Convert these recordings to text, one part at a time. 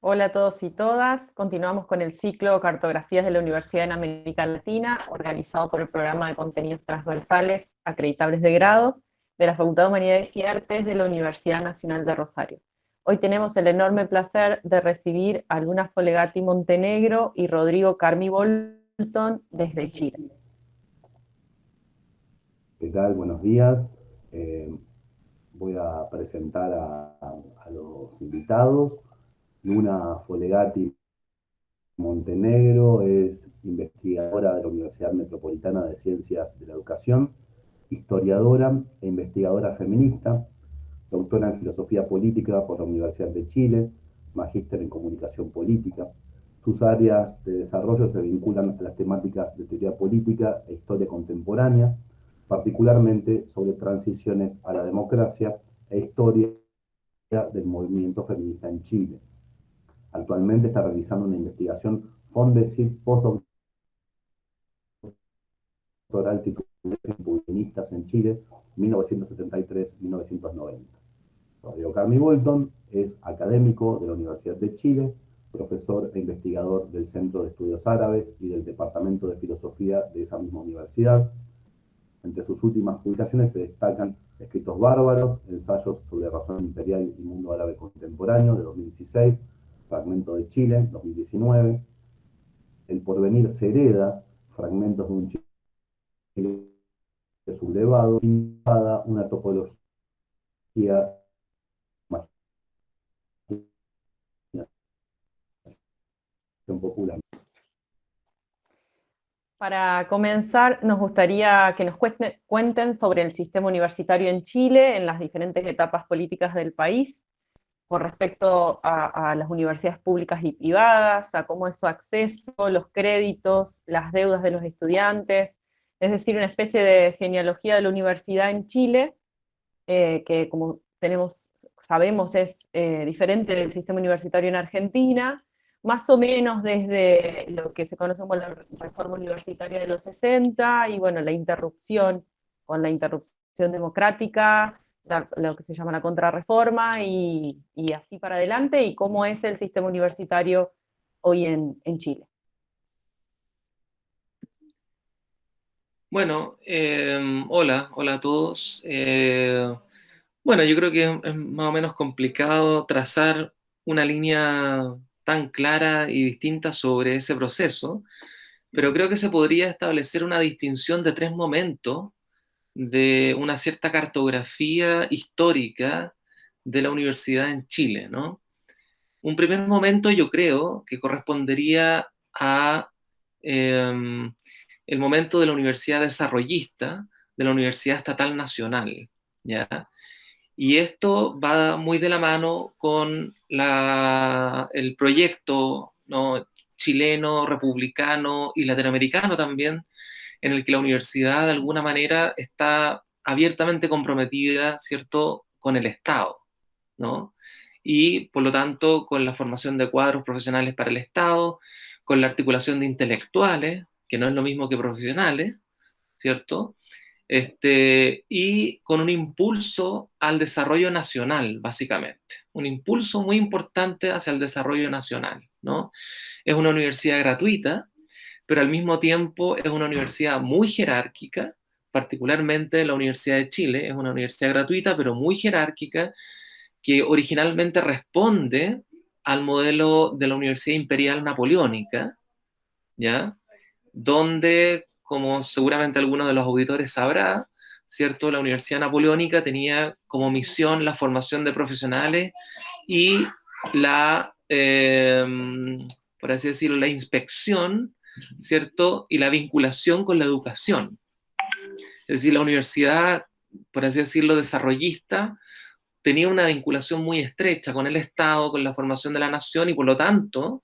Hola a todos y todas. Continuamos con el ciclo Cartografías de la Universidad en América Latina, organizado por el Programa de Contenidos Transversales Acreditables de Grado de la Facultad de Humanidades y Artes de la Universidad Nacional de Rosario. Hoy tenemos el enorme placer de recibir a Luna Folegati Montenegro y Rodrigo Carmi Bolton desde Chile. ¿Qué tal? Buenos días. Eh, Voy a presentar a los invitados. Luna Folegati Montenegro es investigadora de la Universidad Metropolitana de Ciencias de la Educación, historiadora e investigadora feminista, doctora en Filosofía Política por la Universidad de Chile, magíster en Comunicación Política. Sus áreas de desarrollo se vinculan a las temáticas de teoría política e historia contemporánea, particularmente sobre transiciones a la democracia e historia del movimiento feminista en Chile. Actualmente está realizando una investigación Fondesit postdoctoral titulada Feministas en Chile, 1973-1990. Rodrigo Carmi Bolton es académico de la Universidad de Chile, profesor e investigador del Centro de Estudios Árabes y del Departamento de Filosofía de esa misma universidad. Entre sus últimas publicaciones se destacan Escritos Bárbaros, Ensayos sobre Razón Imperial y Mundo Árabe Contemporáneo, de 2016, Fragmento de Chile, 2019, El Porvenir se hereda, Fragmentos de un Chile sublevado, una topología popular. Para comenzar, nos gustaría que nos cuenten sobre el sistema universitario en Chile en las diferentes etapas políticas del país, con respecto a las universidades públicas y privadas, a cómo es su acceso, los créditos, las deudas de los estudiantes, es decir, una especie de genealogía de la universidad en Chile, que como sabemos es diferente del sistema universitario en Argentina, más o menos desde lo que se conoce como la reforma universitaria de los 60 y bueno, la interrupción, con la interrupción democrática, lo que se llama la contrarreforma y así para adelante, y cómo es el sistema universitario hoy en Chile. Bueno, hola a todos. Bueno, yo creo que es más o menos complicado trazar una línea tan clara y distinta sobre ese proceso, pero creo que se podría establecer una distinción de tres momentos de una cierta cartografía histórica de la universidad en Chile, ¿no? Un primer momento yo creo que correspondería a el momento de la universidad desarrollista, de la Universidad Estatal Nacional, ¿ya? Y esto va muy de la mano con el proyecto, ¿no?, chileno, republicano y latinoamericano también, en el que la universidad de alguna manera está abiertamente comprometida, ¿cierto?, con el Estado, ¿no? Y por lo tanto con la formación de cuadros profesionales para el Estado, con la articulación de intelectuales, que no es lo mismo que profesionales, ¿cierto? Y con un impulso al desarrollo nacional, básicamente. Un impulso muy importante hacia el desarrollo nacional, ¿no? Es una universidad gratuita, pero al mismo tiempo es una universidad muy jerárquica, particularmente la Universidad de Chile, es una universidad gratuita, pero muy jerárquica, que originalmente responde al modelo de la Universidad Imperial Napoleónica, ¿ya? Donde, como seguramente alguno de los auditores sabrá, ¿cierto?, la Universidad Napoleónica tenía como misión la formación de profesionales y por así decirlo, la inspección, ¿cierto?, y la vinculación con la educación. Es decir, la universidad, por así decirlo, desarrollista, tenía una vinculación muy estrecha con el Estado, con la formación de la nación y por lo tanto,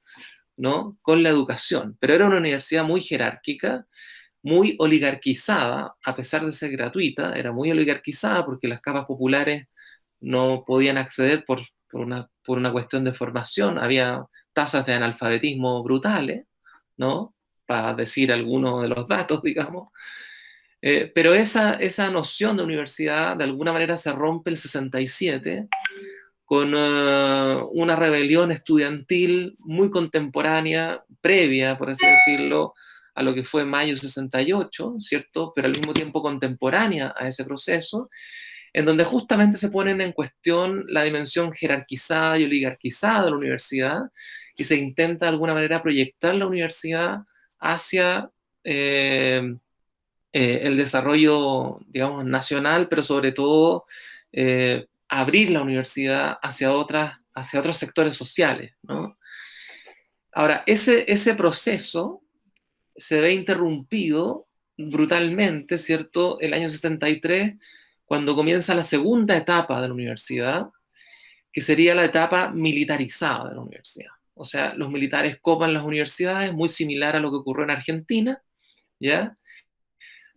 ¿no?, con la educación. Pero era una universidad muy jerárquica, muy oligarquizada, a pesar de ser gratuita, era muy oligarquizada porque las capas populares no podían acceder por una cuestión de formación, había tasas de analfabetismo brutales, ¿no?, para decir algunos de los datos, digamos. Pero esa noción de universidad de alguna manera se rompe el 67 con una rebelión estudiantil muy contemporánea, previa, por así decirlo, a lo que fue Mayo 68, ¿cierto? Pero al mismo tiempo contemporánea a ese proceso, en donde justamente se ponen en cuestión la dimensión jerarquizada y oligarquizada de la universidad, y se intenta de alguna manera proyectar la universidad hacia el desarrollo, digamos, nacional, pero sobre todo abrir la universidad hacia otros sectores sociales, ¿no? Ahora, ese proceso se ve interrumpido brutalmente, ¿cierto? El año 73, cuando comienza la segunda etapa de la universidad, que sería la etapa militarizada de la universidad. O sea, los militares copan las universidades, muy similar a lo que ocurrió en Argentina, ¿ya?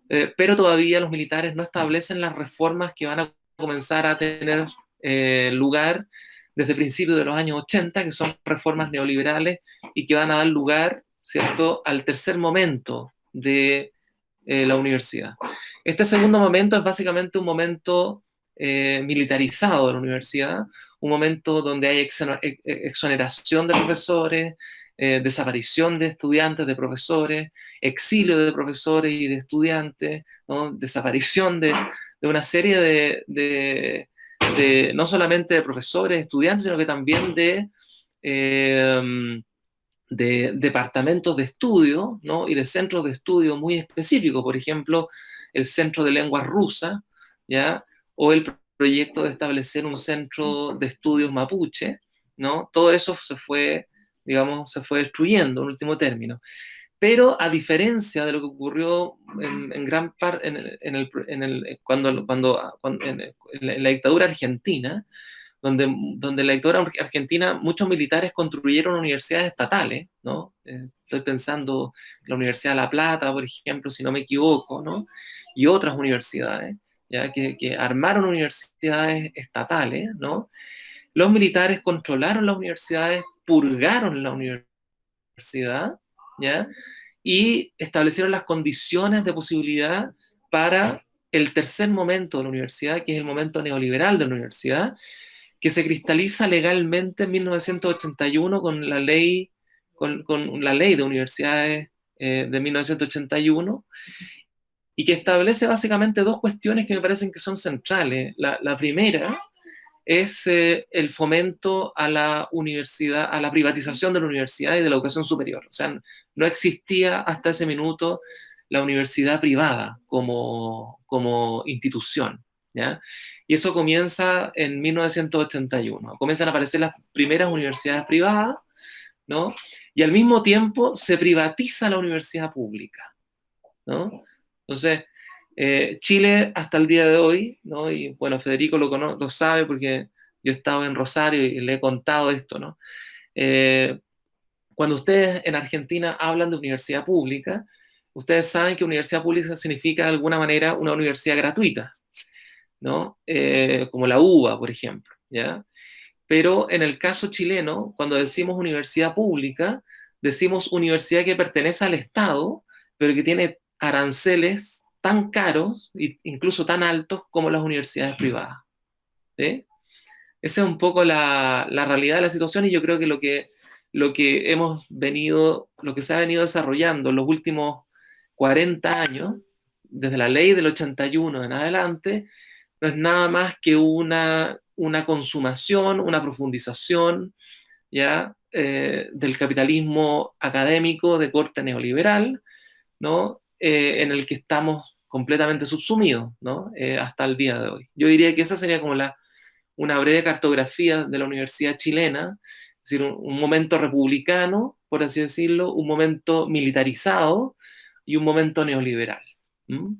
Pero todavía los militares no establecen las reformas que van a comenzar a tener lugar desde principios de los años 80, que son reformas neoliberales y que van a dar lugar, ¿cierto?, al tercer momento de la universidad. Este segundo momento es básicamente un momento militarizado de la universidad, un momento donde hay exoneración de profesores, desaparición de estudiantes, de profesores, exilio de profesores y de estudiantes, ¿no? Desaparición de una serie no solamente de profesores, estudiantes, sino que también de departamentos de estudio, ¿no? Y de centros de estudio muy específicos, por ejemplo, el Centro de Lenguas Rusas, ¿ya? O el proyecto de establecer un centro de estudios mapuche, ¿no? Todo eso se fue, digamos, se fue destruyendo en último término. Pero a diferencia de lo que ocurrió en gran parte en la dictadura argentina, donde en la dictadura argentina muchos militares construyeron universidades estatales, ¿no? Estoy pensando en la Universidad de La Plata, por ejemplo, si no me equivoco, ¿no? Y otras universidades, ¿ya? Que armaron universidades estatales, ¿no? Los militares controlaron las universidades, purgaron la universidad, ¿ya? Y establecieron las condiciones de posibilidad para el tercer momento de la universidad, que es el momento neoliberal de la universidad, que se cristaliza legalmente en 1981 con la ley, con la ley de universidades de 1981, y que establece básicamente dos cuestiones que me parecen que son centrales. La primera es el fomento a la universidad, a la privatización de la universidad y de la educación superior. O sea, no existía hasta ese minuto la universidad privada como institución, ¿ya? Y eso comienza en 1981. Comienzan a aparecer las primeras universidades privadas, ¿no? Y al mismo tiempo se privatiza la universidad pública, ¿no? Entonces, Chile hasta el día de hoy, ¿no? Y bueno, Federico lo sabe porque yo he estado en Rosario y le he contado esto, ¿no? Cuando ustedes en Argentina hablan de universidad pública, ustedes saben que universidad pública significa de alguna manera una universidad gratuita, ¿no? Como la UBA, por ejemplo, ¿ya? Pero en el caso chileno, cuando decimos universidad pública, decimos universidad que pertenece al Estado, pero que tiene aranceles tan caros e incluso tan altos como las universidades privadas, ¿sí? Esa es un poco la realidad de la situación, y yo creo que lo que se ha venido desarrollando en los últimos 40 años, desde la ley del 81 en adelante, no es nada más que una consumación, una profundización, ¿ya? Del capitalismo académico de corte neoliberal, ¿no? En el que estamos completamente subsumidos, ¿no? Hasta el día de hoy. Yo diría que esa sería como una breve cartografía de la universidad chilena, es decir, un momento republicano, por así decirlo, un momento militarizado y un momento neoliberal. ¿Mm?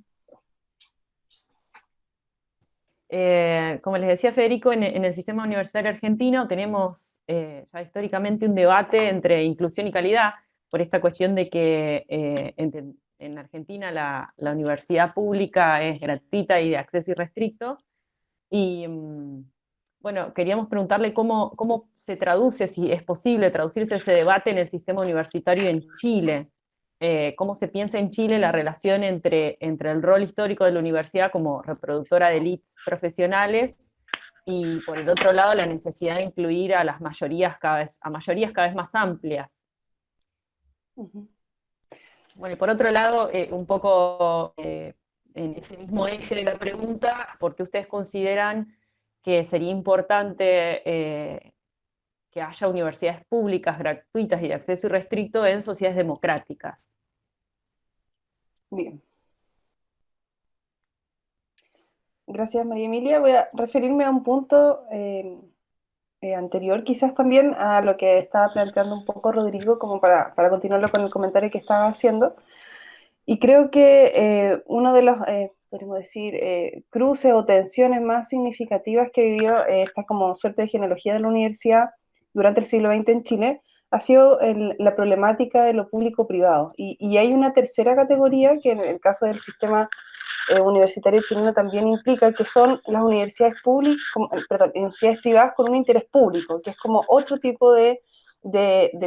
Como les decía Federico, en el sistema universitario argentino tenemos ya históricamente un debate entre inclusión y calidad, por esta cuestión de que en Argentina la universidad pública es gratuita y de acceso irrestricto. Y bueno, queríamos preguntarle cómo se traduce, si es posible traducirse ese debate en el sistema universitario en Chile. ¿Cómo se piensa en Chile la relación entre el rol histórico de la universidad como reproductora de élites profesionales y por el otro lado la necesidad de incluir a las mayorías a mayorías cada vez más amplias. Ujú. Bueno, y por otro lado, un poco en ese mismo eje de la pregunta, ¿por qué ustedes consideran que sería importante que haya universidades públicas, gratuitas y de acceso irrestricto en sociedades democráticas? Bien. Gracias, María Emilia. Voy a referirme a un punto anterior, quizás también a lo que estaba planteando un poco Rodrigo, como para continuarlo con el comentario que estaba haciendo. Y creo que uno de los, podríamos decir, cruces o tensiones más significativas que vivió esta como suerte de genealogía de la universidad durante el siglo XX en Chile ha sido la problemática de lo público-privado. Y hay una tercera categoría que en el caso del sistema universitario chileno también implica, que son las universidades públicas, perdón, universidades privadas con un interés público, que es como otro tipo de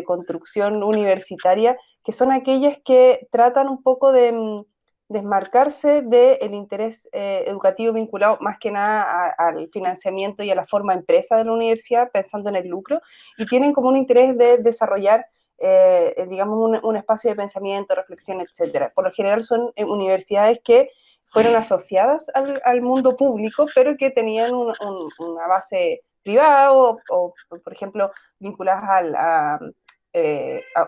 construcción universitaria, que son aquellas que tratan un poco de desmarcarse del interés educativo vinculado más que nada al financiamiento y a la forma empresa de la universidad, pensando en el lucro, y tienen como un interés de desarrollar digamos, un espacio de pensamiento, reflexión, etcétera. Por lo general son universidades que fueron asociadas al mundo público, pero que tenían una base privada o, por ejemplo, vinculadas a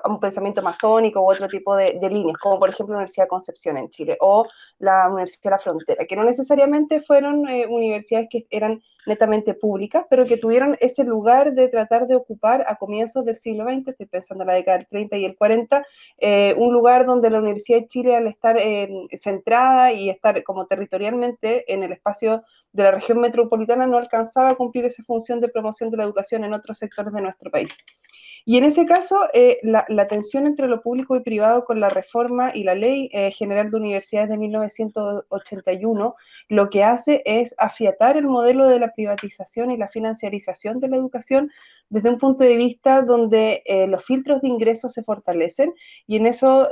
un pensamiento masónico u otro tipo de líneas, como por ejemplo la Universidad de Concepción en Chile o la Universidad de la Frontera, que no necesariamente fueron universidades que eran netamente públicas, pero que tuvieron ese lugar de tratar de ocupar a comienzos del siglo XX, estoy pensando en la década del 30 y el 40, un lugar donde la Universidad de Chile, al estar centrada y estar como territorialmente en el espacio de la región metropolitana, no alcanzaba a cumplir esa función de promoción de la educación en otros sectores de nuestro país. Y en ese caso, la tensión entre lo público y privado con la reforma y la Ley General de Universidades de 1981, lo que hace es afiatar el modelo de la privatización y la financiarización de la educación desde un punto de vista donde los filtros de ingresos se fortalecen, y en eso,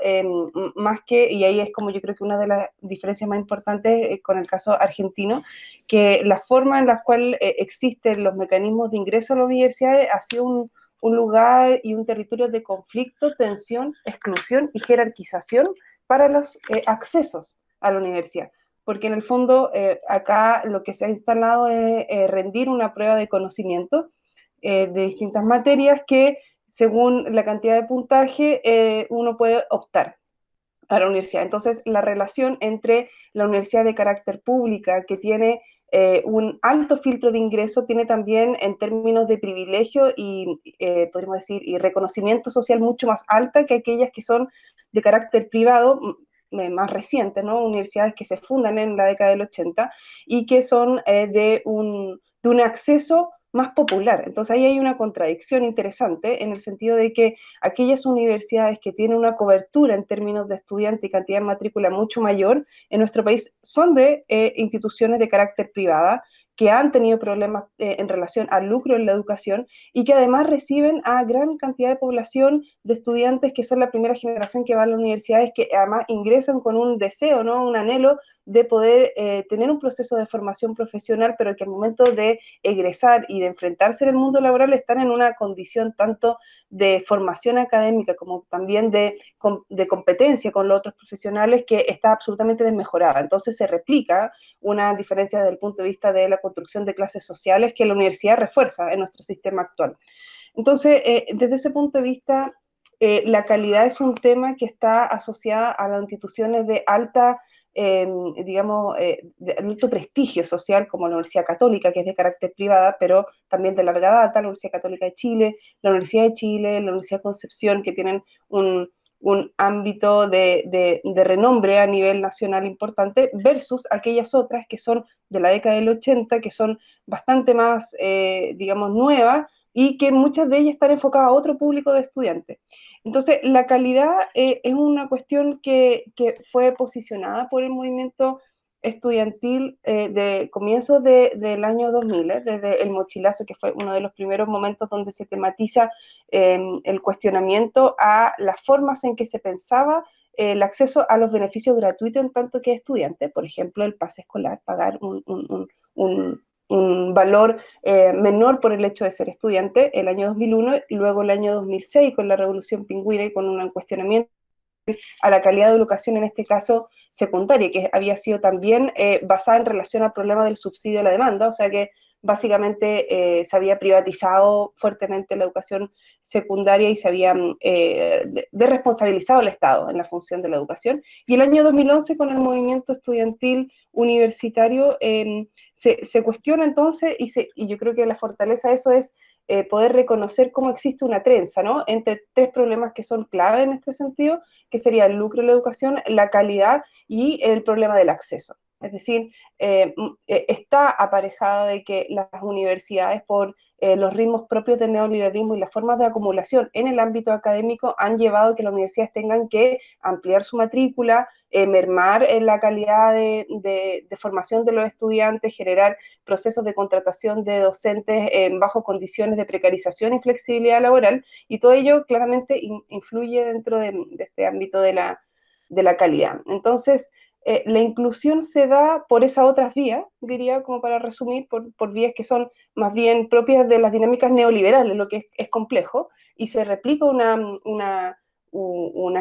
más que, y ahí es como yo creo que una de las diferencias más importantes con el caso argentino, que la forma en la cual existen los mecanismos de ingreso a las universidades ha sido un lugar y un territorio de conflicto, tensión, exclusión y jerarquización para los accesos a la universidad. Porque en el fondo acá lo que se ha instalado es rendir una prueba de conocimiento de distintas materias que según la cantidad de puntaje uno puede optar a la universidad. Entonces, la relación entre la universidad de carácter pública, que tiene un alto filtro de ingreso, tiene también en términos de privilegio y, podríamos decir, y reconocimiento social mucho más alta que aquellas que son de carácter privado, más recientes, ¿no? Universidades que se fundan en la década del 80 y que son de un acceso más popular. Entonces ahí hay una contradicción interesante en el sentido de que aquellas universidades que tienen una cobertura en términos de estudiantes y cantidad de matrícula mucho mayor en nuestro país son de instituciones de carácter privada que han tenido problemas en relación al lucro en la educación y que además reciben a gran cantidad de población de estudiantes que son la primera generación que va a las universidades, que además ingresan con un deseo, ¿no? Un anhelo de poder tener un proceso de formación profesional, pero que al momento de egresar y de enfrentarse en el mundo laboral están en una condición tanto de formación académica como también de competencia con los otros profesionales que está absolutamente desmejorada. Entonces se replica una diferencia desde el punto de vista de la construcción de clases sociales que la universidad refuerza en nuestro sistema actual. Entonces, desde ese punto de vista, la calidad es un tema que está asociada a las instituciones de alta digamos, de alto prestigio social, como la Universidad Católica, que es de carácter privada, pero también de larga data, la Universidad Católica de Chile, la Universidad de Chile, la Universidad de Concepción, que tienen un ámbito de renombre a nivel nacional importante, versus aquellas otras que son de la década del 80, que son bastante más, digamos, nuevas, y que muchas de ellas están enfocadas a otro público de estudiantes. Entonces, la calidad es una cuestión que fue posicionada por el movimiento estudiantil de comienzos del año 2000, desde el mochilazo, que fue uno de los primeros momentos donde se tematiza el cuestionamiento a las formas en que se pensaba el acceso a los beneficios gratuitos en tanto que estudiante, por ejemplo, el pase escolar, pagar un valor menor por el hecho de ser estudiante, el año 2001, y luego el año 2006 con la Revolución Pingüina y con un cuestionamiento a la calidad de educación, en este caso secundaria, que había sido también basada en relación al problema del subsidio a la demanda, o sea que básicamente se había privatizado fuertemente la educación secundaria y se había desresponsabilizado al Estado en la función de la educación. Y el año 2011, con el movimiento estudiantil universitario, se cuestiona entonces, y yo creo que la fortaleza de eso es poder reconocer cómo existe una trenza, ¿no?, entre tres problemas que son clave en este sentido, que sería el lucro de la educación, la calidad y el problema del acceso. Es decir, está aparejada de que las universidades, por los ritmos propios del neoliberalismo y las formas de acumulación en el ámbito académico, han llevado a que las universidades tengan que ampliar su matrícula, mermar en la calidad de formación de los estudiantes, generar procesos de contratación de docentes bajo condiciones de precarización y flexibilidad laboral, y todo ello claramente influye dentro de este ámbito de la calidad. Entonces, la inclusión se da por esas otras vías, diría, como para resumir, por vías que son más bien propias de las dinámicas neoliberales, lo que es complejo, y se replica una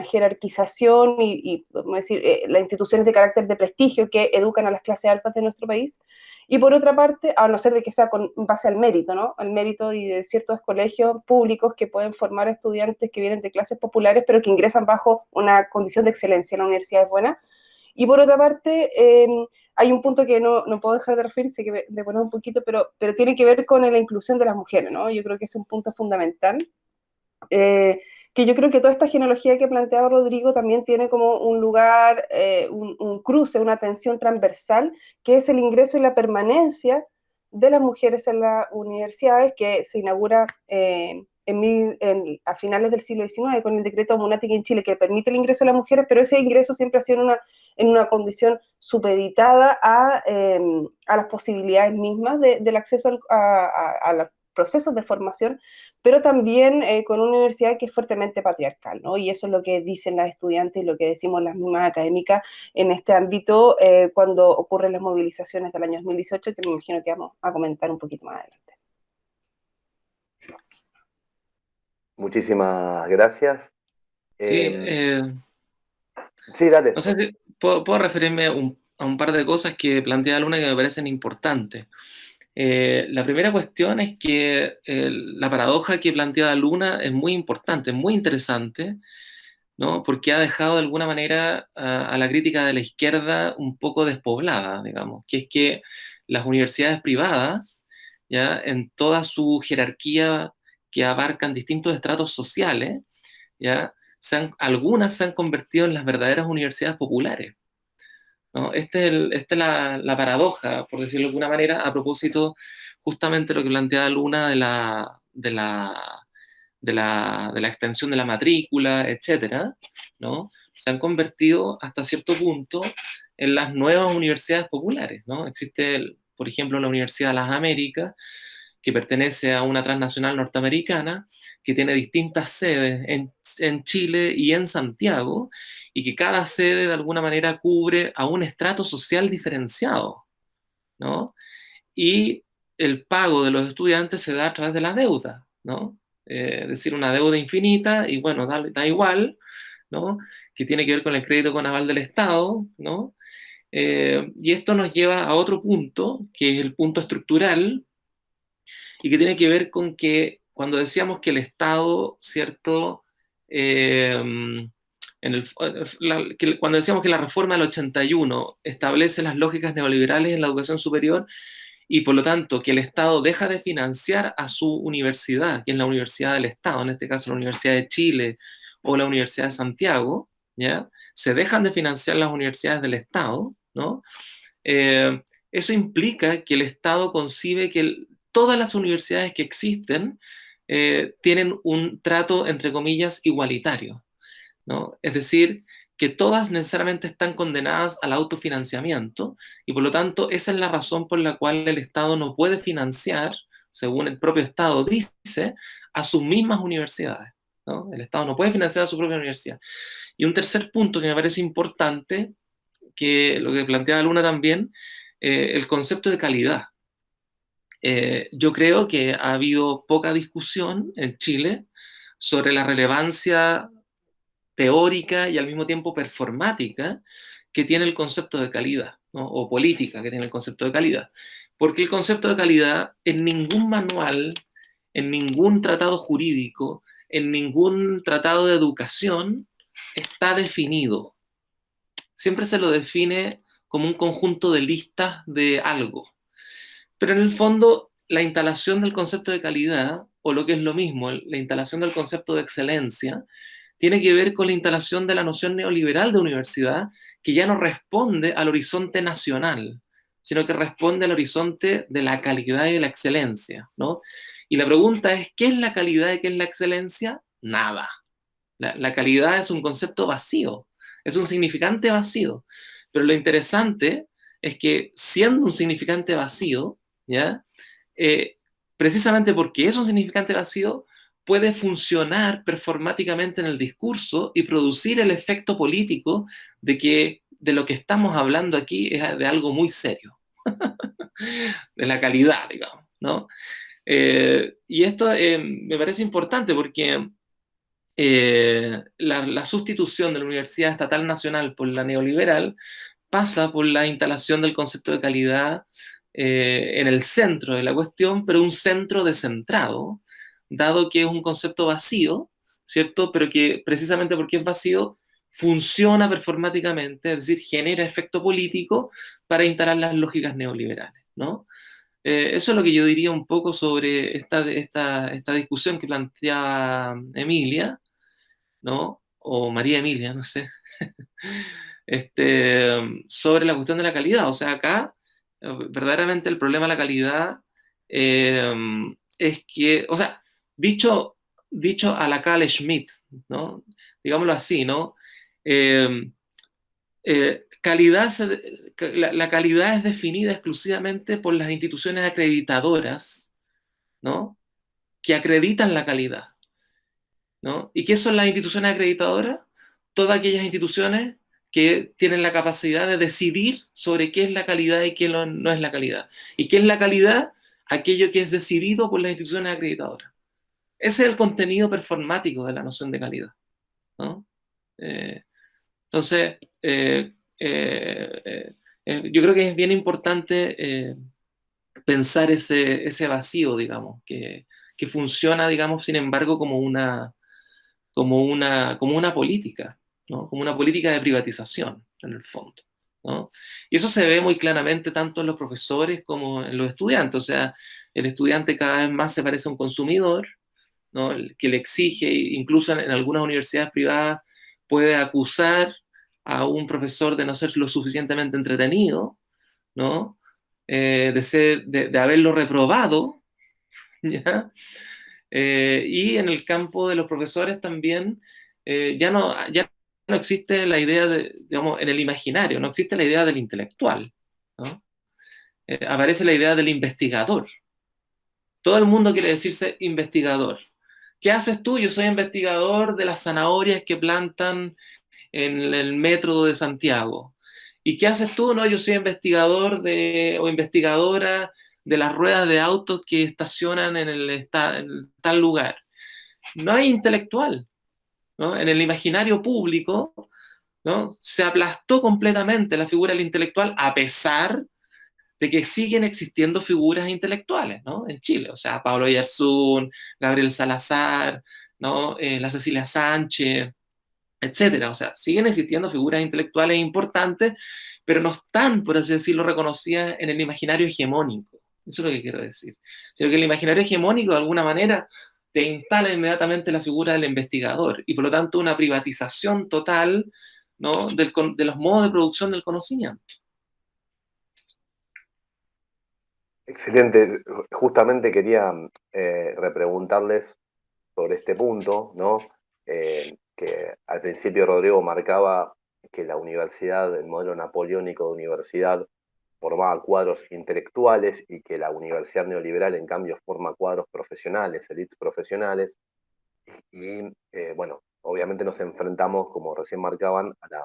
jerarquización y vamos a decir, las instituciones de carácter de prestigio que educan a las clases altas de nuestro país. Y por otra parte, a no ser de que sea con base al mérito, ¿no?, al mérito y de ciertos colegios públicos que pueden formar estudiantes que vienen de clases populares, pero que ingresan bajo una condición de excelencia en la universidad es buena. Y por otra parte, hay un punto que no puedo dejar de referirse, que me pone un poquito, pero tiene que ver con la inclusión de las mujeres, ¿no? Yo creo que es un punto fundamental. Que yo creo que toda esta genealogía que planteaba Rodrigo también tiene como un lugar, un cruce, una tensión transversal, que es el ingreso y la permanencia de las mujeres en las universidades, que se inaugura a finales del siglo XIX con el decreto Munática en Chile, que permite el ingreso de las mujeres, pero ese ingreso siempre ha sido en una condición supeditada a las posibilidades mismas del acceso a los procesos de formación, pero también con una universidad que es fuertemente patriarcal, ¿no? Y eso es lo que dicen las estudiantes y lo que decimos las mismas académicas en este ámbito cuando ocurren las movilizaciones del año 2018, que me imagino que vamos a comentar un poquito más adelante. Muchísimas gracias. Sí, sí, dale. no sé si puedo referirme a un par de cosas que plantea Luna que me parecen importantes. La primera cuestión es que la paradoja que plantea Luna es muy importante, es muy interesante, ¿no?, porque ha dejado de alguna manera a la crítica de la izquierda un poco despoblada, digamos, que es que las universidades privadas, ya, en toda su jerarquía que abarcan distintos estratos sociales, ya, algunas se han convertido en las verdaderas universidades populares, ¿no? Esta es la paradoja, por decirlo de alguna manera, a propósito justamente lo que planteaba Luna de la extensión de la matrícula, etcétera, ¿no? Se han convertido hasta cierto punto en las nuevas universidades populares, ¿no? Existe, por ejemplo, la Universidad de las Américas, que pertenece a una transnacional norteamericana, que tiene distintas sedes en Chile y en Santiago, y que cada sede de alguna manera cubre a un estrato social diferenciado, ¿no? Y el pago de los estudiantes se da a través de la deuda, ¿no? Es decir, una deuda infinita, y bueno, da igual, ¿no?, que tiene que ver con el crédito con aval del Estado, ¿no? Y esto nos lleva a otro punto, que es el punto estructural, y que tiene que ver con que cuando decíamos que el Estado, ¿cierto?, cuando decíamos que la reforma del 81 establece las lógicas neoliberales en la educación superior, y por lo tanto que el Estado deja de financiar a su universidad, que es la Universidad del Estado, en este caso la Universidad de Chile o la Universidad de Santiago, ¿ya? Se dejan de financiar las universidades del Estado, ¿no? Eso implica que el Estado concibe que todas las universidades que existen tienen un trato, entre comillas, igualitario, ¿no? Es decir, que todas necesariamente están condenadas al autofinanciamiento, y por lo tanto esa es la razón por la cual el Estado no puede financiar, según el propio Estado dice, a sus mismas universidades, ¿no? El Estado no puede financiar a su propia universidad. Y un tercer punto que me parece importante, que lo que planteaba Luna también, el concepto de calidad, yo creo que ha habido poca discusión en Chile sobre la relevancia teórica y al mismo tiempo performática que tiene el concepto de calidad, ¿no? O política que tiene el concepto de calidad. Porque el concepto de calidad en ningún manual, en ningún tratado jurídico, en ningún tratado de educación está definido. Siempre se lo define como un conjunto de listas de algo. Pero en el fondo, la instalación del concepto de calidad, o lo que es lo mismo, la instalación del concepto de excelencia, tiene que ver con la instalación de la noción neoliberal de universidad, que ya no responde al horizonte nacional, sino que responde al horizonte de la calidad y de la excelencia, ¿no? Y la pregunta es, ¿qué es la calidad y qué es la excelencia? Nada. La calidad es un concepto vacío, es un significante vacío. Pero lo interesante es que siendo un significante vacío, ¿ya? Precisamente porque es un significante vacío, puede funcionar performáticamente en el discurso y producir el efecto político de que de lo que estamos hablando aquí es de algo muy serio, de la calidad, digamos, ¿no? Y esto me parece importante porque la sustitución de la Universidad Estatal Nacional por la neoliberal pasa por la instalación del concepto de calidad en el centro de la cuestión, pero un centro descentrado, dado que es un concepto vacío, ¿cierto? Pero que precisamente porque es vacío, funciona performáticamente, es decir, genera efecto político para instalar las lógicas neoliberales, ¿no? Eso es lo que yo diría un poco sobre esta discusión que plantea Emilia, ¿no? O María Emilia, no sé, sobre la cuestión de la calidad. O sea, acá verdaderamente el problema de la calidad es que, o sea, dicho a la Carl Schmitt, ¿no? Digámoslo así, ¿no? Eh, la calidad es definida exclusivamente por las instituciones acreditadoras, ¿no? Que acreditan la calidad, ¿no? ¿Y qué son las instituciones acreditadoras? Todas aquellas instituciones que tienen la capacidad de decidir sobre qué es la calidad y qué no es la calidad. ¿Y qué es la calidad? Aquello que es decidido por las instituciones acreditadoras. Ese es el contenido performático de la noción de calidad, ¿no? Entonces, yo creo que es bien importante pensar ese vacío, digamos, que funciona, digamos, sin embargo, como una política, ¿no? Como una política de privatización, en el fondo, ¿no? Y eso se ve muy claramente tanto en los profesores como en los estudiantes. O sea, el estudiante cada vez más se parece a un consumidor, ¿no? Que le exige, incluso en algunas universidades privadas, puede acusar a un profesor de no ser lo suficientemente entretenido, ¿no? De haberlo reprobado, ¿ya? Y en el campo de los profesores también ya no existe la idea de, digamos, en el imaginario, no existe la idea del intelectual, ¿no? Aparece la idea del investigador. Todo el mundo quiere decirse investigador. ¿Qué haces tú? Yo soy investigador de las zanahorias que plantan en el metro de Santiago. ¿Y qué haces tú? No, yo soy investigador o investigadora de las ruedas de autos que estacionan en tal lugar. No hay intelectual, ¿no? En el imaginario público, ¿no? Se aplastó completamente la figura del intelectual a pesar de que siguen existiendo figuras intelectuales, ¿no? En Chile, o sea, Pablo Yarzún, Gabriel Salazar, ¿no? La Cecilia Sánchez, etcétera. O sea, siguen existiendo figuras intelectuales importantes, pero no están, por así decirlo, reconocidas en el imaginario hegemónico. Eso es lo que quiero decir. Sino que el imaginario hegemónico, de alguna manera, te instala inmediatamente la figura del investigador y, por lo tanto, una privatización total, ¿no? de los modos de producción del conocimiento. Excelente. Justamente quería repreguntarles sobre este punto, ¿no? Que al principio Rodrigo marcaba que la universidad, el modelo napoleónico de universidad, formaba cuadros intelectuales y que la universidad neoliberal, en cambio, forma cuadros profesionales, élites profesionales. Y bueno, obviamente nos enfrentamos, como recién marcaban, a la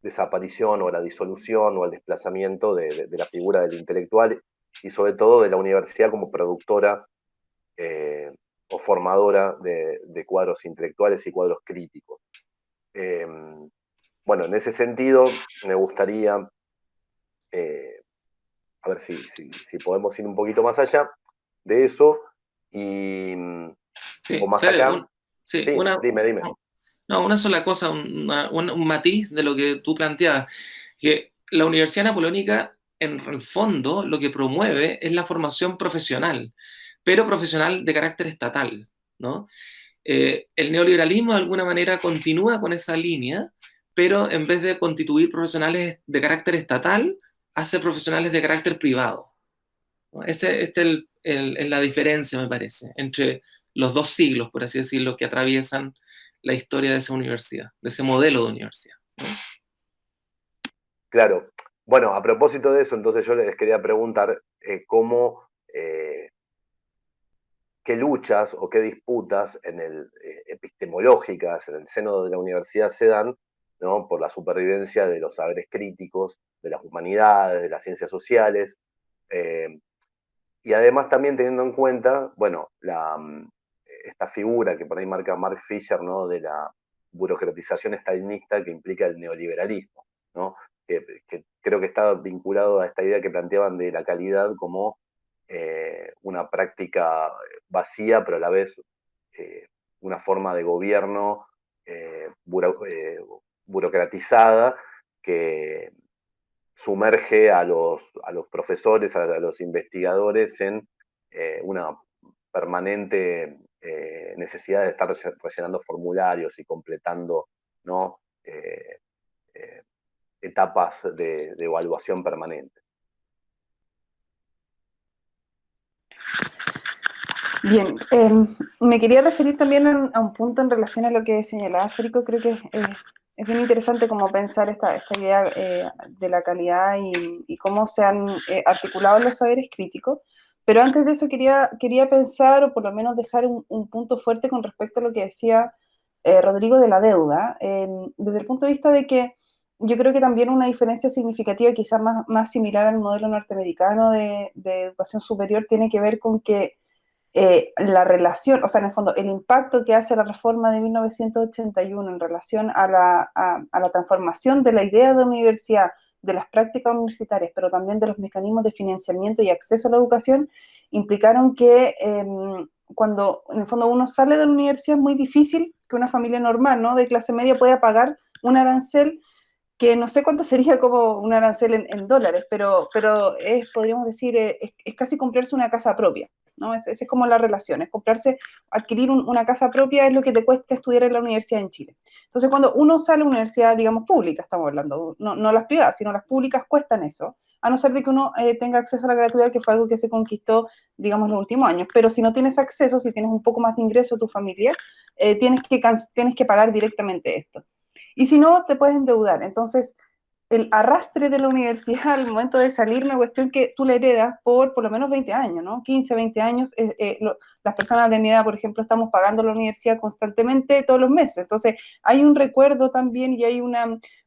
desaparición o a la disolución o al desplazamiento de la figura del intelectual y sobre todo de la universidad como productora o formadora de cuadros intelectuales y cuadros críticos. Bueno, en ese sentido me gustaría, a ver si podemos ir un poquito más allá de eso, o más Fede, acá. sí, Sí, dime. No, una sola cosa, un matiz de lo que tú planteabas, que la Universidad Napoleónica, en el fondo, lo que promueve es la formación profesional, pero profesional de carácter estatal, ¿no? El neoliberalismo de alguna manera continúa con esa línea, pero en vez de constituir profesionales de carácter estatal, hace profesionales de carácter privado, ¿no? Es la diferencia, me parece, entre los dos siglos, por así decirlo, que atraviesan la historia de esa universidad, de ese modelo de universidad, ¿no? Claro. Bueno, a propósito de eso, entonces yo les quería preguntar qué luchas o qué disputas epistemológicas en el seno de la universidad se dan, ¿no?, por la supervivencia de los saberes críticos, de las humanidades, de las ciencias sociales, y además también teniendo en cuenta, bueno, esta figura que por ahí marca Mark Fisher, ¿no?, de la burocratización estalinista que implica el neoliberalismo, ¿no?, que creo que está vinculado a esta idea que planteaban de la calidad como una práctica vacía, pero a la vez una forma de gobierno burocratizada que sumerge a los profesores, a los investigadores en una permanente necesidad de estar rellenando formularios y completando, ¿no?, etapas de evaluación permanente. Bien, me quería referir también a un punto en relación a lo que señalaba Federico. Creo que es bien interesante como pensar esta idea de la calidad y cómo se han articulado los saberes críticos. Pero antes de eso quería pensar, o por lo menos dejar un punto fuerte con respecto a lo que decía Rodrigo de la deuda, desde el punto de vista de que yo creo que también una diferencia significativa, quizás más similar al modelo norteamericano de educación superior, tiene que ver con que la relación, o sea, en el fondo, el impacto que hace la reforma de 1981 en relación a la transformación de la idea de universidad, de las prácticas universitarias, pero también de los mecanismos de financiamiento y acceso a la educación, implicaron que cuando en el fondo uno sale de la universidad es muy difícil que una familia normal, ¿no?, de clase media pueda pagar un arancel que no sé cuánto sería como un arancel en dólares, pero podríamos decir, es casi comprarse una casa propia, ¿no? Esa es como la relación, es adquirir una casa propia es lo que te cuesta estudiar en la universidad en Chile. Entonces, cuando uno sale a una universidad, digamos, pública, estamos hablando, no las privadas, sino las públicas cuestan eso, a no ser de que uno tenga acceso a la gratuidad, que fue algo que se conquistó, digamos, en los últimos años. Pero si no tienes acceso, si tienes un poco más de ingreso a tu familia, tienes que pagar directamente esto. Y si no, te puedes endeudar. Entonces, el arrastre de la universidad al momento de salir, una cuestión que tú le heredas por lo menos 20 años, ¿no? 15, 20 años. Las personas de mi edad, por ejemplo, estamos pagando la universidad constantemente todos los meses. Entonces, hay un recuerdo también y hay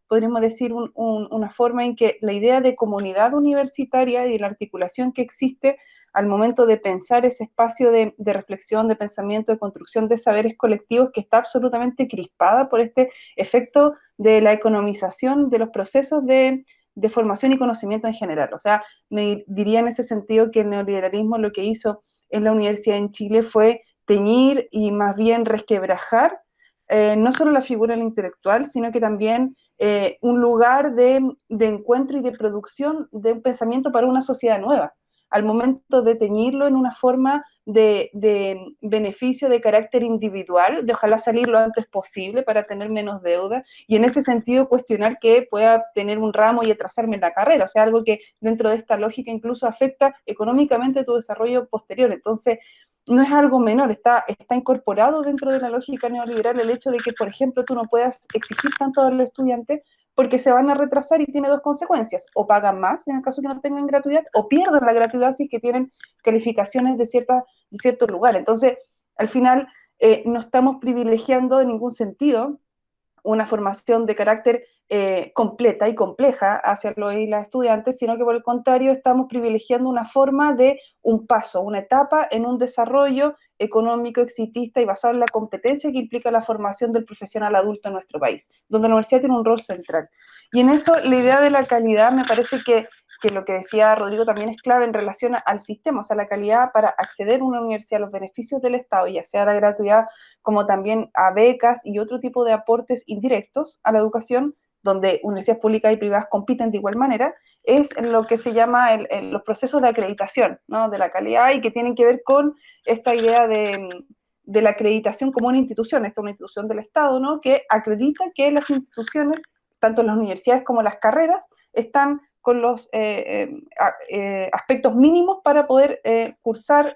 podríamos decir, una forma en que la idea de comunidad universitaria y la articulación que existe al momento de pensar ese espacio de reflexión, de pensamiento, de construcción de saberes colectivos, que está absolutamente crispada por este efecto de la economización de los procesos de formación y conocimiento en general. O sea, me diría en ese sentido que el neoliberalismo lo que hizo en la universidad en Chile fue teñir y más bien resquebrajar no solo la figura del intelectual, sino que también un lugar de encuentro y de producción de un pensamiento para una sociedad nueva, al momento de teñirlo en una forma de beneficio de carácter individual, de ojalá salir lo antes posible para tener menos deuda, y en ese sentido cuestionar que pueda tener un ramo y atrasarme en la carrera, o sea, algo que dentro de esta lógica incluso afecta económicamente tu desarrollo posterior. Entonces, no es algo menor, está incorporado dentro de la lógica neoliberal el hecho de que, por ejemplo, tú no puedas exigir tanto a los estudiantes porque se van a retrasar, y tiene dos consecuencias: o pagan más en el caso que no tengan gratuidad, o pierden la gratuidad si es que tienen calificaciones de cierto lugar. Entonces, al final, no estamos privilegiando en ningún sentido una formación de carácter completa y compleja hacia los y las estudiantes, sino que por el contrario estamos privilegiando una forma de un paso, una etapa en un desarrollo económico, exitista y basado en la competencia que implica la formación del profesional adulto en nuestro país, donde la universidad tiene un rol central. Y en eso la idea de la calidad me parece que lo que decía Rodrigo también es clave en relación al sistema, o sea, la calidad para acceder a una universidad a los beneficios del Estado, ya sea la gratuidad como también a becas y otro tipo de aportes indirectos a la educación, donde universidades públicas y privadas compiten de igual manera, es lo que se llama los procesos de acreditación, ¿no? De la calidad y que tienen que ver con esta idea de la acreditación como una institución, esta es una institución del Estado, ¿no? Que acredita que las instituciones, tanto las universidades como las carreras, están con los aspectos mínimos para poder cursar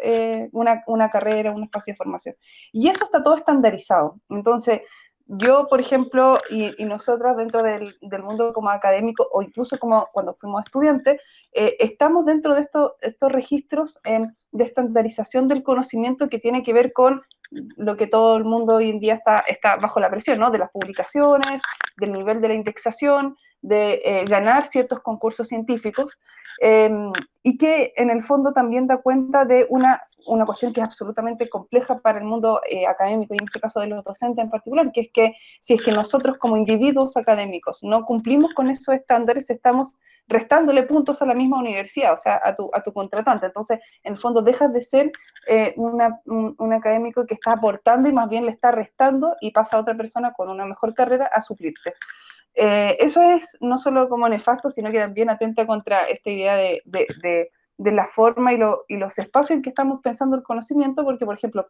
una carrera, un espacio de formación. Y eso está todo estandarizado. Entonces, yo, por ejemplo, y nosotros dentro del mundo como académico, o incluso como cuando fuimos estudiantes, estamos dentro de estos registros de estandarización del conocimiento que tiene que ver con lo que todo el mundo hoy en día está bajo la presión, ¿no? De las publicaciones, del nivel de la indexación, de ganar ciertos concursos científicos, y que en el fondo también da cuenta de una cuestión que es absolutamente compleja para el mundo académico, y en este caso de los docentes en particular, que es que si es que nosotros como individuos académicos no cumplimos con esos estándares, estamos restándole puntos a la misma universidad, o sea, a tu contratante. Entonces, en el fondo, dejas de ser un académico que está aportando y más bien le está restando y pasa a otra persona con una mejor carrera a suplirte. Eso es no solo como nefasto, sino que también atenta contra esta idea de la forma y los espacios en que estamos pensando el conocimiento, porque, por ejemplo,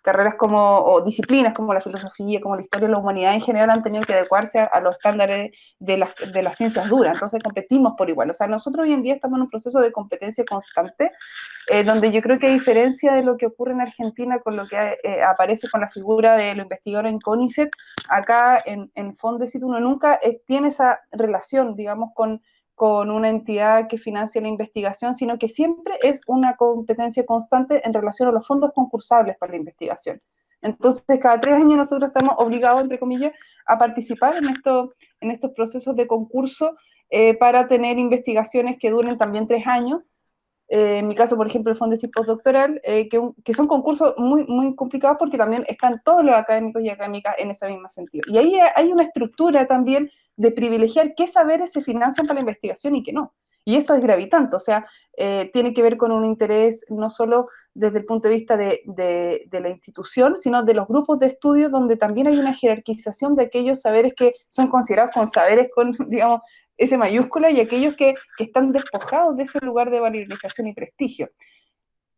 carreras o disciplinas como la filosofía, como la historia, la humanidad en general han tenido que adecuarse a los estándares de las ciencias duras, entonces competimos por igual. O sea, nosotros hoy en día estamos en un proceso de competencia constante, donde yo creo que a diferencia de lo que ocurre en Argentina con lo que aparece con la figura de lo investigador en CONICET, acá en Fondesit uno nunca tiene esa relación, digamos, con una entidad que financia la investigación, sino que siempre es una competencia constante en relación a los fondos concursables para la investigación. Entonces, cada 3 años nosotros estamos obligados, entre comillas, a participar en estos procesos de concurso para tener investigaciones que duren también 3 años. En mi caso, por ejemplo, el Fondesit Postdoctoral, que son concursos muy, muy complicados porque también están todos los académicos y académicas en ese mismo sentido. Y ahí hay una estructura también de privilegiar qué saberes se financian para la investigación y qué no. Y eso es gravitante, o sea, tiene que ver con un interés no solo desde el punto de vista de la institución, sino de los grupos de estudio donde también hay una jerarquización de aquellos saberes que son considerados con saberes con, digamos, S mayúscula, y aquellos que están despojados de ese lugar de valorización y prestigio.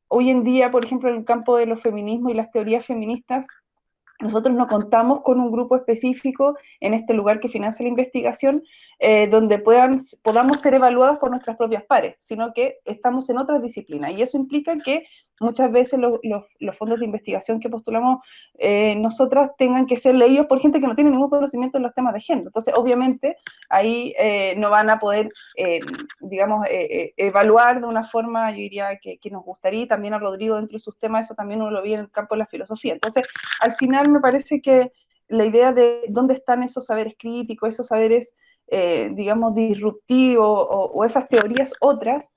Hoy en día, por ejemplo, en el campo de los feminismos y las teorías feministas, nosotros no contamos con un grupo específico en este lugar que financia la investigación, donde podamos ser evaluadas por nuestras propias pares, sino que estamos en otras disciplinas. Y eso implica que muchas veces los fondos de investigación que postulamos nosotras tengan que ser leídos por gente que no tiene ningún conocimiento en los temas de género. Entonces, obviamente, ahí no van a poder, digamos, evaluar de una forma, yo diría, que nos gustaría, y también a Rodrigo dentro de sus temas, eso también uno lo ve en el campo de la filosofía. Entonces, al final me parece que la idea de dónde están esos saberes críticos, esos saberes, digamos, disruptivos o esas teorías otras,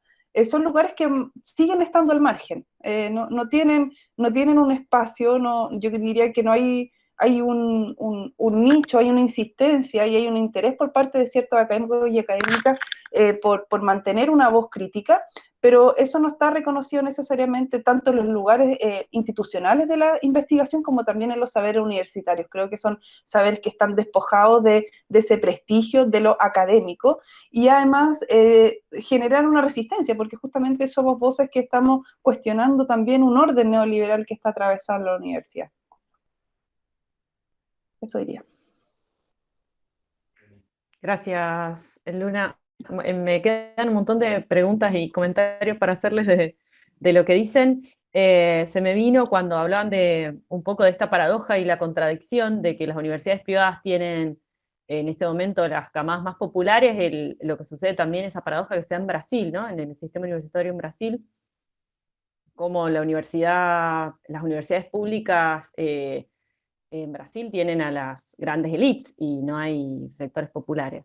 son lugares que siguen estando al margen, no tienen un espacio, yo diría que no hay un nicho, hay una insistencia y hay un interés por parte de ciertos académicos y académicas por mantener una voz crítica, pero eso no está reconocido necesariamente tanto en los lugares institucionales de la investigación como también en los saberes universitarios. Creo que son saberes que están despojados de ese prestigio de lo académico, y además generar una resistencia, porque justamente somos voces que estamos cuestionando también un orden neoliberal que está atravesando la universidad. Eso diría. Gracias, Luna. Me quedan un montón de preguntas y comentarios para hacerles de lo que dicen. Se me vino cuando hablaban de un poco de esta paradoja y la contradicción de que las universidades privadas tienen en este momento las camadas más populares, lo que sucede también, esa paradoja que se da en Brasil, ¿no? En el sistema universitario en Brasil, como las universidades públicas en Brasil tienen a las grandes élites y no hay sectores populares.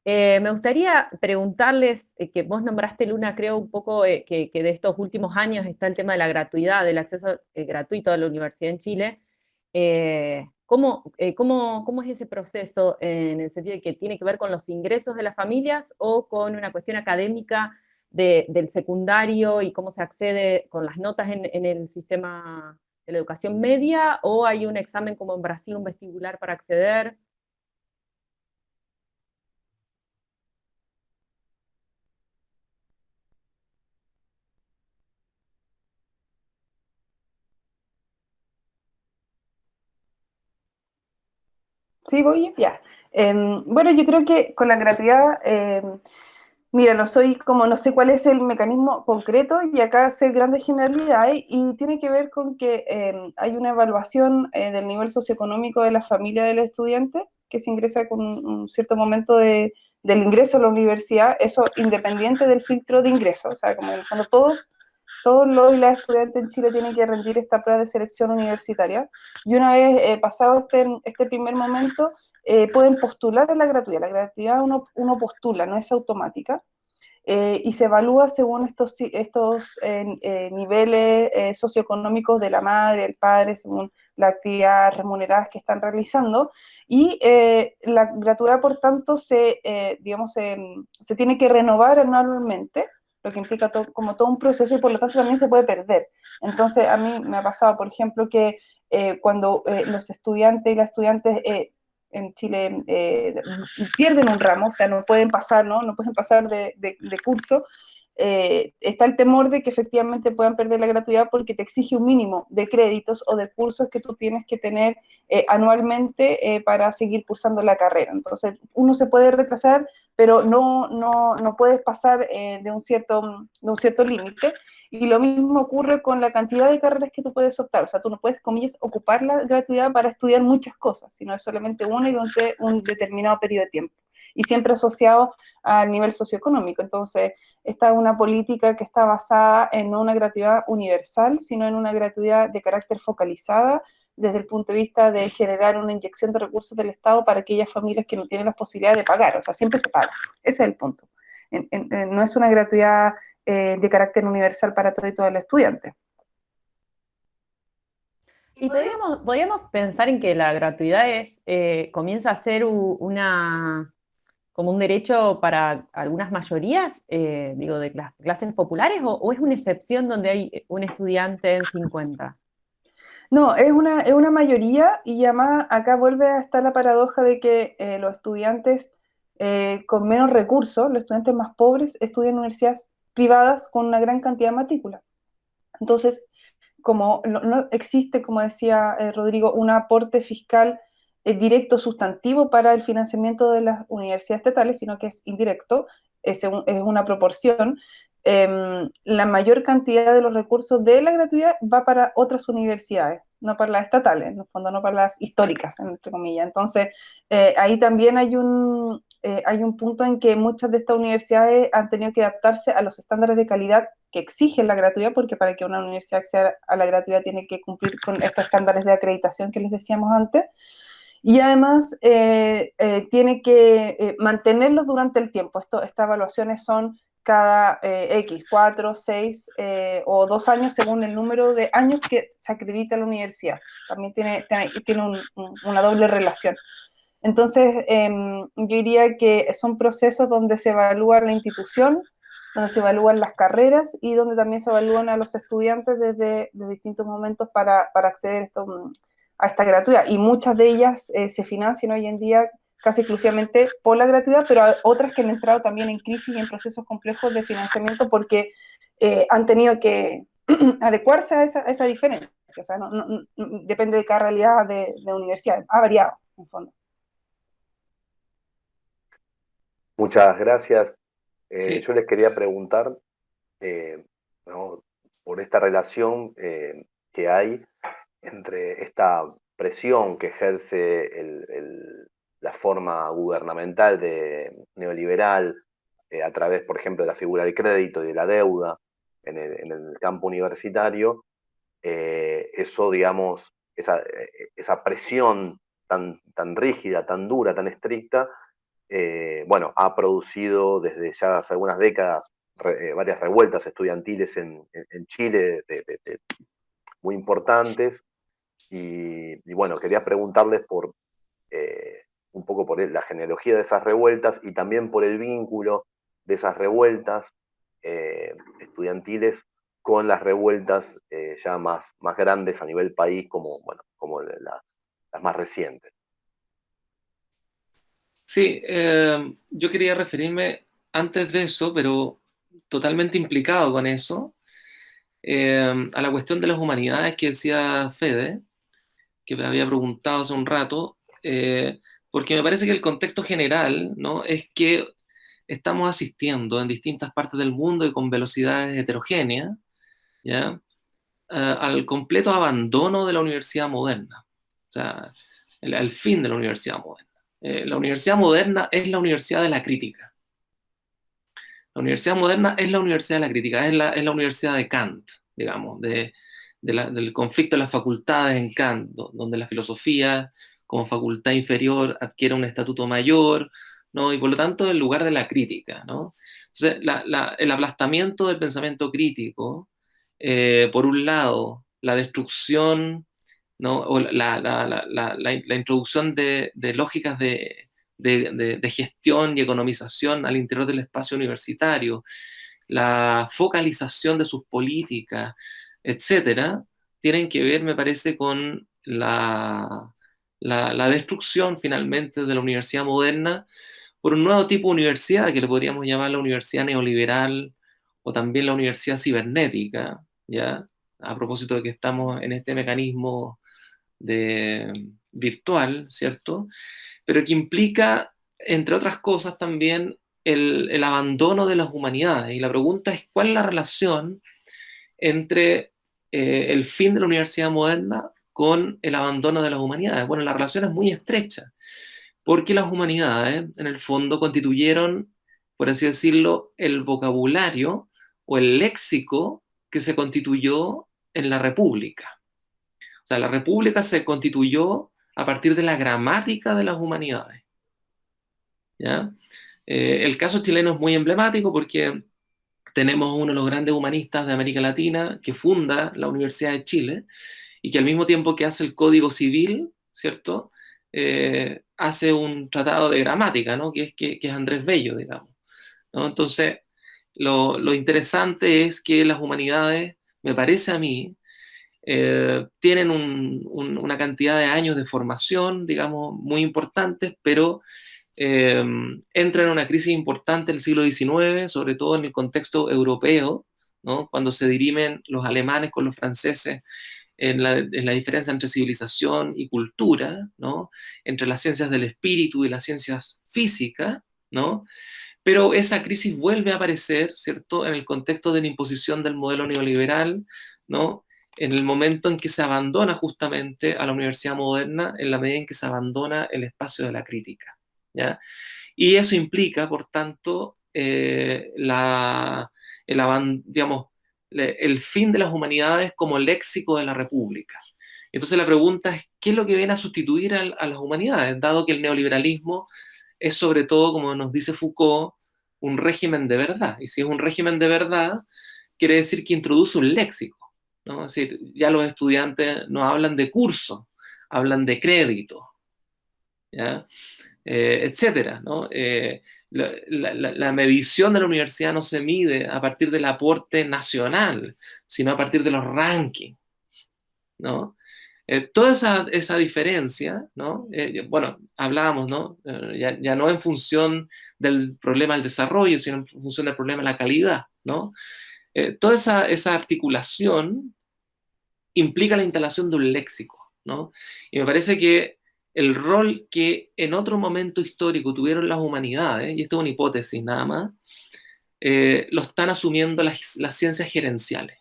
Me gustaría preguntarles, que vos nombraste, Luna, creo un poco que de estos últimos años está el tema de la gratuidad, del acceso gratuito a la universidad en Chile. ¿Cómo es ese proceso en el sentido de que tiene que ver con los ingresos de las familias o con una cuestión académica del secundario y cómo se accede con las notas en el sistema de la educación media, o hay un examen como en Brasil, un vestibular para acceder? Sí, voy ya. Bueno, yo creo que con la gratuidad, mira, no soy como, no sé cuál es el mecanismo concreto y acá sé grandes generalidades y tiene que ver con que hay una evaluación del nivel socioeconómico de la familia del estudiante que se ingresa con un cierto momento del ingreso a la universidad, eso independiente del filtro de ingreso, o sea, como en el fondo todos los y las estudiantes en Chile tienen que rendir esta prueba de selección universitaria y una vez pasado este primer momento, pueden postular a la gratuidad. La gratuidad uno postula, no es automática, y se evalúa según estos niveles socioeconómicos de la madre, el padre, según las actividades remuneradas que están realizando, y la gratuidad, por tanto, digamos, se tiene que renovar anualmente, lo que implica como todo un proceso y por lo tanto también se puede perder. Entonces, a mí me ha pasado, por ejemplo, que cuando los estudiantes y las estudiantes en Chile pierden un ramo, o sea, no pueden pasar, no pueden pasar de curso, está el temor de que efectivamente puedan perder la gratuidad porque te exige un mínimo de créditos o de cursos que tú tienes que tener anualmente para seguir cursando la carrera. Entonces, uno se puede retrasar, pero no puedes pasar de un cierto límite. Y lo mismo ocurre con la cantidad de carreras que tú puedes optar. O sea, tú no puedes, comillas, ocupar la gratuidad para estudiar muchas cosas, sino es solamente una y durante un determinado periodo de tiempo. Y siempre asociado al nivel socioeconómico. Entonces, esta es una política que está basada en no una gratuidad universal, sino en una gratuidad de carácter focalizada desde el punto de vista de generar una inyección de recursos del Estado para aquellas familias que no tienen la posibilidad de pagar. O sea, siempre se paga. Ese es el punto. No es una gratuidad de carácter universal para todo y todo el estudiante. Y podríamos pensar en que la gratuidad comienza a ser como un derecho para algunas mayorías, digo, de las clases populares, o es una excepción donde hay un estudiante en 50. No, es una mayoría y además acá vuelve a estar la paradoja de que los estudiantes con menos recursos, los estudiantes más pobres, estudian en universidades privadas con una gran cantidad de matrícula. Entonces, como no existe, como decía Rodrigo, un aporte fiscal directo sustantivo para el financiamiento de las universidades estatales, sino que es indirecto, es una proporción. La mayor cantidad de los recursos de la gratuidad va para otras universidades, no para las estatales, en el fondo no para las históricas, entre comillas. Entonces, ahí también hay un punto en que muchas de estas universidades han tenido que adaptarse a los estándares de calidad que exige la gratuidad, porque para que una universidad acceda a la gratuidad tiene que cumplir con estos estándares de acreditación que les decíamos antes, y además tiene que mantenerlos durante el tiempo. Estas evaluaciones son cada X, 4, 6 o 2 años según el número de años que se acredita la universidad. También tiene una doble relación. Entonces, yo diría que son procesos donde se evalúa la institución, donde se evalúan las carreras y donde también se evalúan a los estudiantes desde distintos momentos para acceder a esta gratuidad. Y muchas de ellas se financian hoy en día casi exclusivamente por la gratuidad, pero hay otras que han entrado también en crisis y en procesos complejos de financiamiento porque han tenido que adecuarse a esa diferencia. O sea, no, depende de cada realidad de universidad. Ha variado, en fondo. Muchas gracias. Sí. Yo les quería preguntar ¿no? por esta relación que hay entre esta presión que ejerce la forma gubernamental neoliberal a través, por ejemplo, de la figura del crédito y de la deuda en el campo universitario. Eso, digamos, esa presión tan rígida, tan dura, tan estricta, bueno, ha producido desde ya hace algunas décadas varias revueltas estudiantiles en Chile muy importantes. Y bueno, quería preguntarles por un poco por la genealogía de esas revueltas y también por el vínculo de esas revueltas estudiantiles con las revueltas ya más grandes a nivel país, como las más recientes. Sí, yo quería referirme antes de eso, pero totalmente implicado con eso, a la cuestión de las humanidades que decía Fede, que me había preguntado hace un rato, porque me parece que el contexto general, ¿no?, es que estamos asistiendo en distintas partes del mundo y con velocidades heterogéneas, ¿ya?, al completo abandono de la universidad moderna, o sea, el fin de la universidad moderna. La universidad moderna es la universidad de la crítica. La universidad moderna es la universidad de la crítica, es la universidad de Kant, digamos, del conflicto de las facultades en Kant, donde la filosofía como facultad inferior adquiere un estatuto mayor, ¿no? Y por lo tanto el lugar de la crítica, ¿no? Entonces, el aplastamiento del pensamiento crítico, por un lado, la destrucción, ¿no?, o la introducción de lógicas de gestión y economización al interior del espacio universitario, la focalización de sus políticas, etcétera, tienen que ver, me parece, con la destrucción finalmente de la universidad moderna por un nuevo tipo de universidad que le podríamos llamar la universidad neoliberal o también la universidad cibernética, ¿ya? A propósito de que estamos en este mecanismo virtual, ¿cierto? Pero que implica, entre otras cosas, también el abandono de las humanidades. Y la pregunta es, ¿cuál es la relación entre el fin de la universidad moderna con el abandono de las humanidades? Bueno, la relación es muy estrecha, porque las humanidades, en el fondo, constituyeron, por así decirlo, el vocabulario o el léxico que se constituyó en la República. O sea, la República se constituyó a partir de la gramática de las humanidades, ¿ya? El caso chileno es muy emblemático porque tenemos uno de los grandes humanistas de América Latina que funda la Universidad de Chile y que al mismo tiempo que hace el Código Civil, ¿cierto?, hace un tratado de gramática, ¿no?, que es Andrés Bello, digamos, ¿no? Entonces, lo interesante es que las humanidades, me parece a mí, tienen una cantidad de años de formación, digamos, muy importantes, pero entra en una crisis importante en el siglo XIX, sobre todo en el contexto europeo, ¿no?, cuando se dirimen los alemanes con los franceses en la diferencia entre civilización y cultura, ¿no?, entre las ciencias del espíritu y las ciencias físicas, ¿no? Pero esa crisis vuelve a aparecer, ¿cierto?, en el contexto de la imposición del modelo neoliberal, ¿no?, en el momento en que se abandona justamente a la universidad moderna, en la medida en que se abandona el espacio de la crítica, ¿ya? Y eso implica, por tanto, digamos, el fin de las humanidades como léxico de la República. Entonces la pregunta es, ¿qué es lo que viene a sustituir a las humanidades? Dado que el neoliberalismo es sobre todo, como nos dice Foucault, un régimen de verdad. Y si es un régimen de verdad, quiere decir que introduce un léxico, ¿no? Es decir, ya los estudiantes no hablan de curso, hablan de crédito, ¿ya? Etcétera, ¿no? La medición de la universidad no se mide a partir del aporte nacional, sino a partir de los rankings, ¿no? Toda esa diferencia, ¿no? Bueno, hablábamos, ¿no? Ya no en función del problema del desarrollo, sino en función del problema de la calidad, ¿no? Toda esa articulación implica la instalación de un léxico, ¿no? Y me parece que el rol que en otro momento histórico tuvieron las humanidades, y esto es una hipótesis nada más, lo están asumiendo las ciencias gerenciales.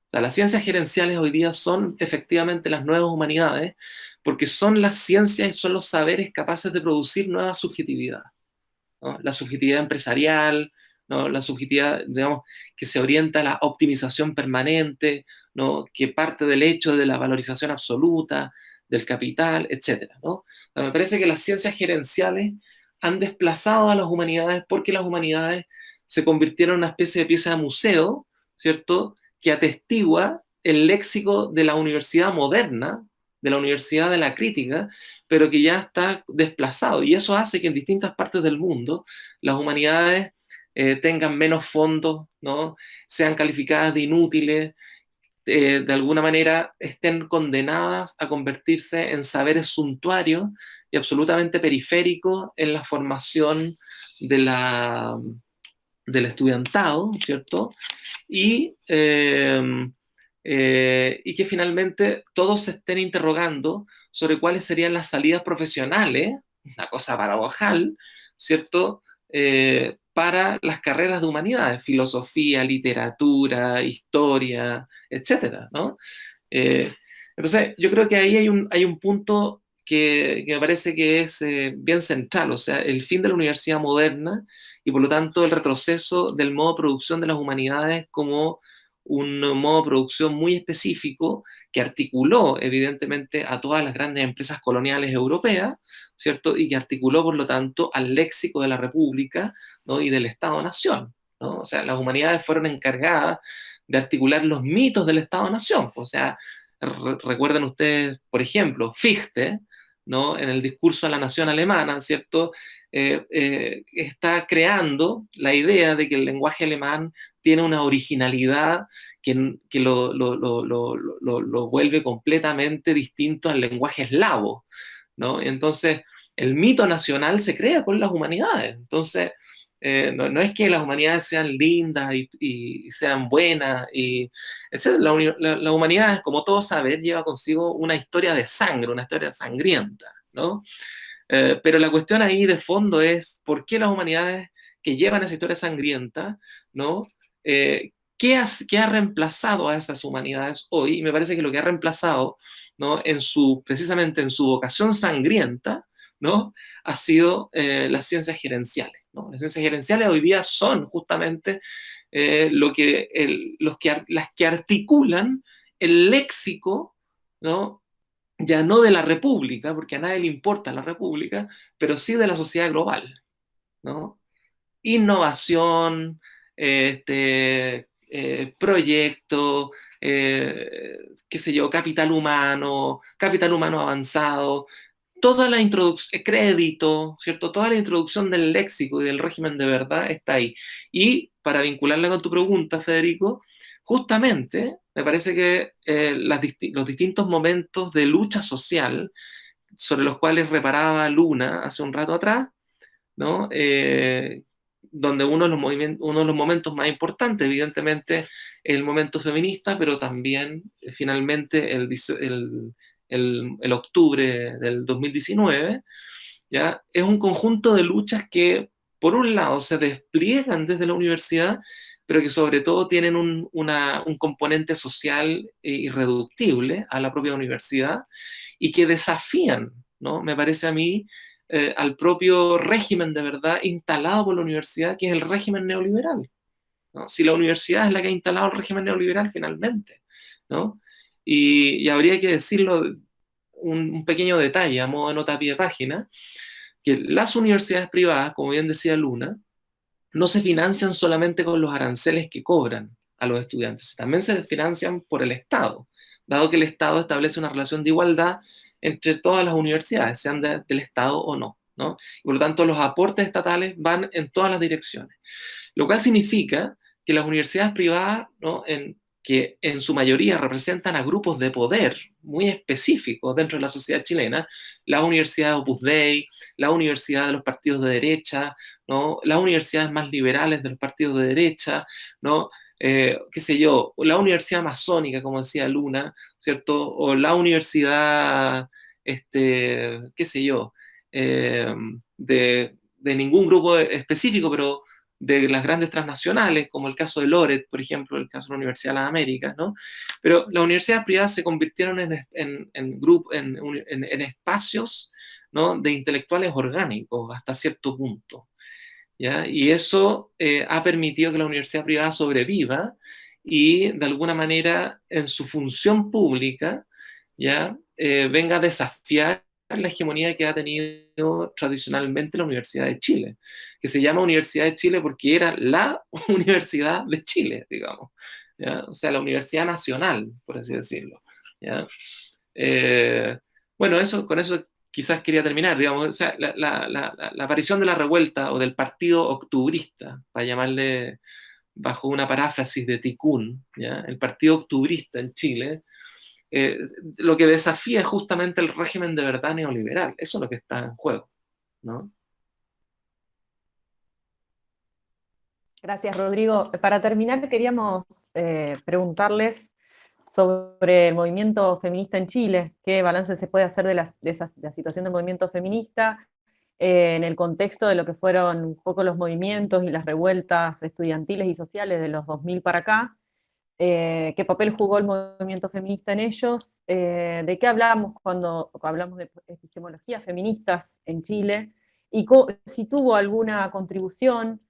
O sea, las ciencias gerenciales hoy día son efectivamente las nuevas humanidades, porque son las ciencias y son los saberes capaces de producir nueva subjetividad, ¿no? La subjetividad empresarial, ¿no? La subjetividad, digamos, que se orienta a la optimización permanente, ¿no? Que parte del hecho de la valorización absoluta del capital, etcétera, ¿no? O sea, me parece que las ciencias gerenciales han desplazado a las humanidades porque las humanidades se convirtieron en una especie de pieza de museo, ¿cierto?, que atestigua el léxico de la universidad moderna, de la universidad de la crítica, pero que ya está desplazado. Y eso hace que en distintas partes del mundo las humanidades tengan menos fondos, ¿no? Sean calificadas de inútiles, de alguna manera estén condenadas a convertirse en saberes suntuarios y absolutamente periféricos en la formación de del estudiantado, ¿cierto? Y que finalmente todos se estén interrogando sobre cuáles serían las salidas profesionales, una cosa paradojal, ¿cierto? Para las carreras de humanidades, filosofía, literatura, historia, etcétera, ¿no? Eh, entonces, yo creo que ahí hay un punto que me parece que es bien central, o sea, el fin de la universidad moderna y por lo tanto el retroceso del modo de producción de las humanidades como un modo de producción muy específico que articuló evidentemente a todas las grandes empresas coloniales europeas, ¿cierto? Y que articuló por lo tanto al léxico de la República, ¿no? Y del Estado-Nación, ¿no? O sea, las humanidades fueron encargadas de articular los mitos del Estado-Nación, o sea, recuerden ustedes, por ejemplo, Fichte, ¿no? En el discurso a la nación alemana, ¿cierto? Está creando la idea de que el lenguaje alemán tiene una originalidad que lo vuelve completamente distinto al lenguaje eslavo, ¿no? Entonces, el mito nacional se crea con las humanidades. Entonces, no es que las humanidades sean lindas y sean buenas, etc. La humanidad, como todos saben, lleva consigo una historia de sangre, una historia sangrienta, ¿no? Pero la cuestión ahí de fondo es por qué las humanidades que llevan esa historia sangrienta, ¿no? ¿Qué ha reemplazado a esas humanidades hoy? Y me parece que lo que ha reemplazado, ¿no? Precisamente en su vocación sangrienta, ¿no? Ha sido las ciencias gerenciales, ¿no? Las ciencias gerenciales hoy día son justamente las que articulan el léxico, ¿no? Ya no de la República, porque a nadie le importa la República, pero sí de la sociedad global, ¿no? Innovación, proyecto, qué sé yo, capital humano avanzado, toda la introducción, crédito, ¿cierto? Toda la introducción del léxico y del régimen de verdad está ahí. Y para vincularla con tu pregunta, Federico, justamente me parece que los distintos momentos de lucha social sobre los cuales reparaba Luna hace un rato atrás, ¿no? Donde uno de los momentos más importantes, evidentemente, es el momento feminista, pero también, finalmente, el octubre del 2019, ¿ya? Es un conjunto de luchas que, por un lado, se despliegan desde la universidad, pero que sobre todo tienen un componente social irreductible a la propia universidad y que desafían, ¿no? Me parece a mí, al propio régimen de verdad instalado por la universidad, que es el régimen neoliberal, ¿no? Si la universidad es la que ha instalado el régimen neoliberal finalmente, ¿no? Y habría que decirlo, un pequeño detalle a modo de nota a pie de página, que las universidades privadas, como bien decía Luna, no se financian solamente con los aranceles que cobran a los estudiantes, también se financian por el Estado, dado que el Estado establece una relación de igualdad entre todas las universidades, sean del Estado o no, ¿no? Y por lo tanto, los aportes estatales van en todas las direcciones, lo cual significa que las universidades privadas, ¿no? Que en su mayoría representan a grupos de poder muy específicos dentro de la sociedad chilena, la Universidad de Opus Dei, la Universidad de los partidos de derecha, ¿no? Las universidades más liberales de los partidos de derecha, ¿no? Qué sé yo, la Universidad Masónica, como decía Luna, ¿cierto? O la Universidad, qué sé yo, de ningún grupo específico, pero de las grandes transnacionales, como el caso de Loret, por ejemplo, el caso de la Universidad de las Américas, ¿no? Pero las universidades privadas se convirtieron en espacios, ¿no? De intelectuales orgánicos hasta cierto punto, ¿ya? Y eso ha permitido que la universidad privada sobreviva y de alguna manera en su función pública, ¿ya? Venga a desafiar la hegemonía que ha tenido tradicionalmente la Universidad de Chile, que se llama Universidad de Chile porque era la Universidad de Chile, digamos, ¿ya? O sea, la Universidad Nacional, por así decirlo, ¿ya? Bueno, con eso quizás quería terminar, digamos, o sea, la aparición de la revuelta o del partido octubrista, para llamarle bajo una paráfrasis de Tikkun, ¿ya? El partido octubrista en Chile, lo que desafía es justamente el régimen de verdad neoliberal, eso es lo que está en juego, ¿no? Gracias, Rodrigo. Para terminar, queríamos preguntarles sobre el movimiento feminista en Chile. ¿Qué balance se puede hacer de la situación del movimiento feminista en el contexto de lo que fueron un poco los movimientos y las revueltas estudiantiles y sociales de los 2000 para acá? ¿Qué papel jugó el movimiento feminista en ellos? ¿De qué hablamos cuando hablamos de epistemologías feministas en Chile? Y si tuvo alguna contribución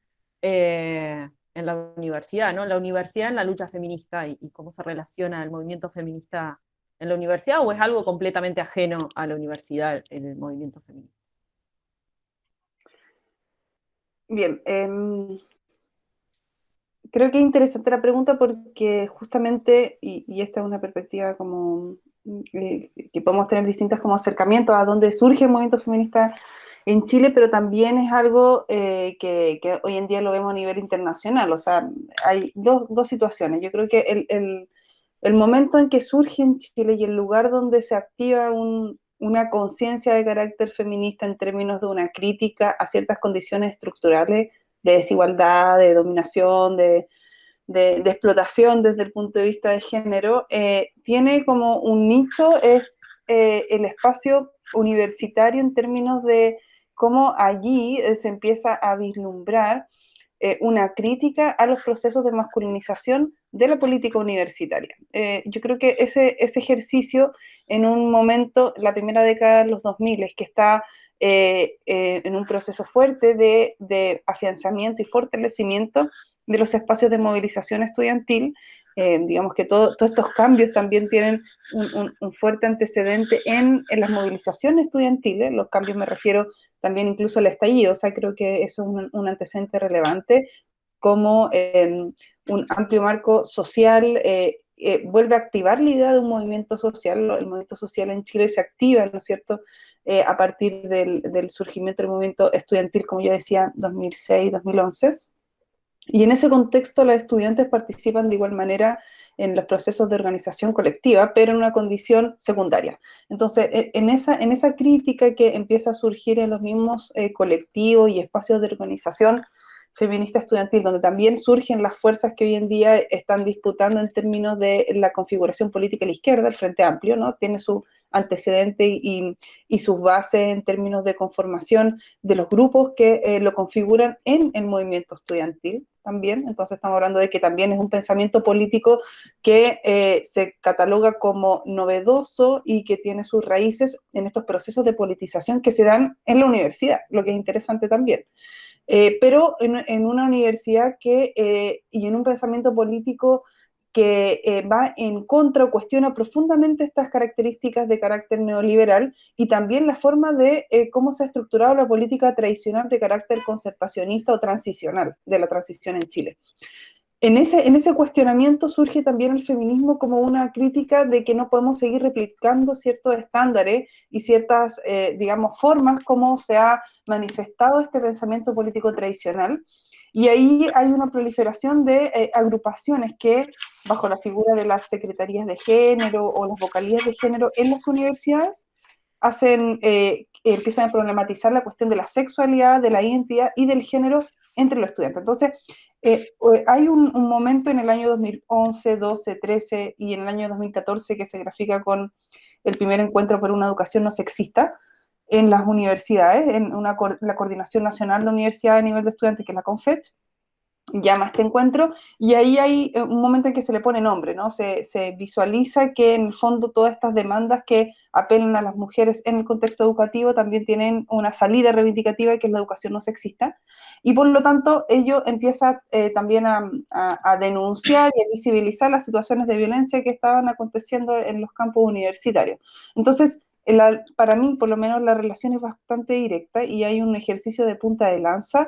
en la universidad, ¿no? La universidad en la lucha feminista y cómo se relaciona el movimiento feminista en la universidad, o es algo completamente ajeno a la universidad en el movimiento feminista. Bien, creo que es interesante la pregunta porque justamente, y esta es una perspectiva como que podemos tener distintas como acercamientos a dónde surge el movimiento feminista en Chile, pero también es algo que hoy en día lo vemos a nivel internacional. O sea, hay dos situaciones. Yo creo que el momento en que surge en Chile y el lugar donde se activa una conciencia de carácter feminista en términos de una crítica a ciertas condiciones estructurales de desigualdad, de dominación, de explotación desde el punto de vista de género, tiene como un nicho, es el espacio universitario en términos de cómo allí se empieza a vislumbrar una crítica a los procesos de masculinización de la política universitaria. Yo creo que ese ejercicio en un momento, la primera década de los 2000, es que está en un proceso fuerte de afianzamiento y fortalecimiento de los espacios de movilización estudiantil. Digamos que todos estos cambios también tienen un fuerte antecedente en las movilizaciones estudiantiles. Los cambios me refiero también incluso al estallido, o sea, creo que eso es un antecedente relevante, como un amplio marco social vuelve a activar la idea de un movimiento social. El movimiento social en Chile se activa, ¿no es cierto?, a partir del surgimiento del movimiento estudiantil, como yo decía, 2006, 2011. Y en ese contexto las estudiantes participan de igual manera en los procesos de organización colectiva, pero en una condición secundaria. Entonces, en esa crítica que empieza a surgir en los mismos colectivos y espacios de organización feminista estudiantil, donde también surgen las fuerzas que hoy en día están disputando en términos de la configuración política de la izquierda, el Frente Amplio, ¿no? Tiene su antecedente y sus bases en términos de conformación de los grupos que lo configuran en el movimiento estudiantil también. Entonces estamos hablando de que también es un pensamiento político que se cataloga como novedoso y que tiene sus raíces en estos procesos de politización que se dan en la universidad, lo que es interesante también. Pero en una universidad y en un pensamiento político que va en contra o cuestiona profundamente estas características de carácter neoliberal y también la forma de cómo se ha estructurado la política tradicional de carácter concertacionista o transicional, de la transición en Chile. En ese cuestionamiento surge también el feminismo como una crítica de que no podemos seguir replicando ciertos estándares y ciertas, digamos, formas como se ha manifestado este pensamiento político tradicional. Y ahí hay una proliferación de agrupaciones que, bajo la figura de las secretarías de género o las vocalías de género en las universidades, empiezan a problematizar la cuestión de la sexualidad, de la identidad y del género entre los estudiantes. Entonces, hay un momento en el año 2011, 12, 13 y en el año 2014 que se grafica con el primer encuentro por una educación no sexista en las universidades, en la Coordinación Nacional de Universidades a nivel de estudiantes, que es la CONFECH, llama este encuentro, y ahí hay un momento en que se le pone nombre, ¿no? Se visualiza que en el fondo todas estas demandas que apelan a las mujeres en el contexto educativo también tienen una salida reivindicativa, que es la educación no sexista, y por lo tanto ello empieza también a denunciar y a visibilizar las situaciones de violencia que estaban aconteciendo en los campos universitarios. Entonces, para mí, por lo menos, la relación es bastante directa y hay un ejercicio de punta de lanza,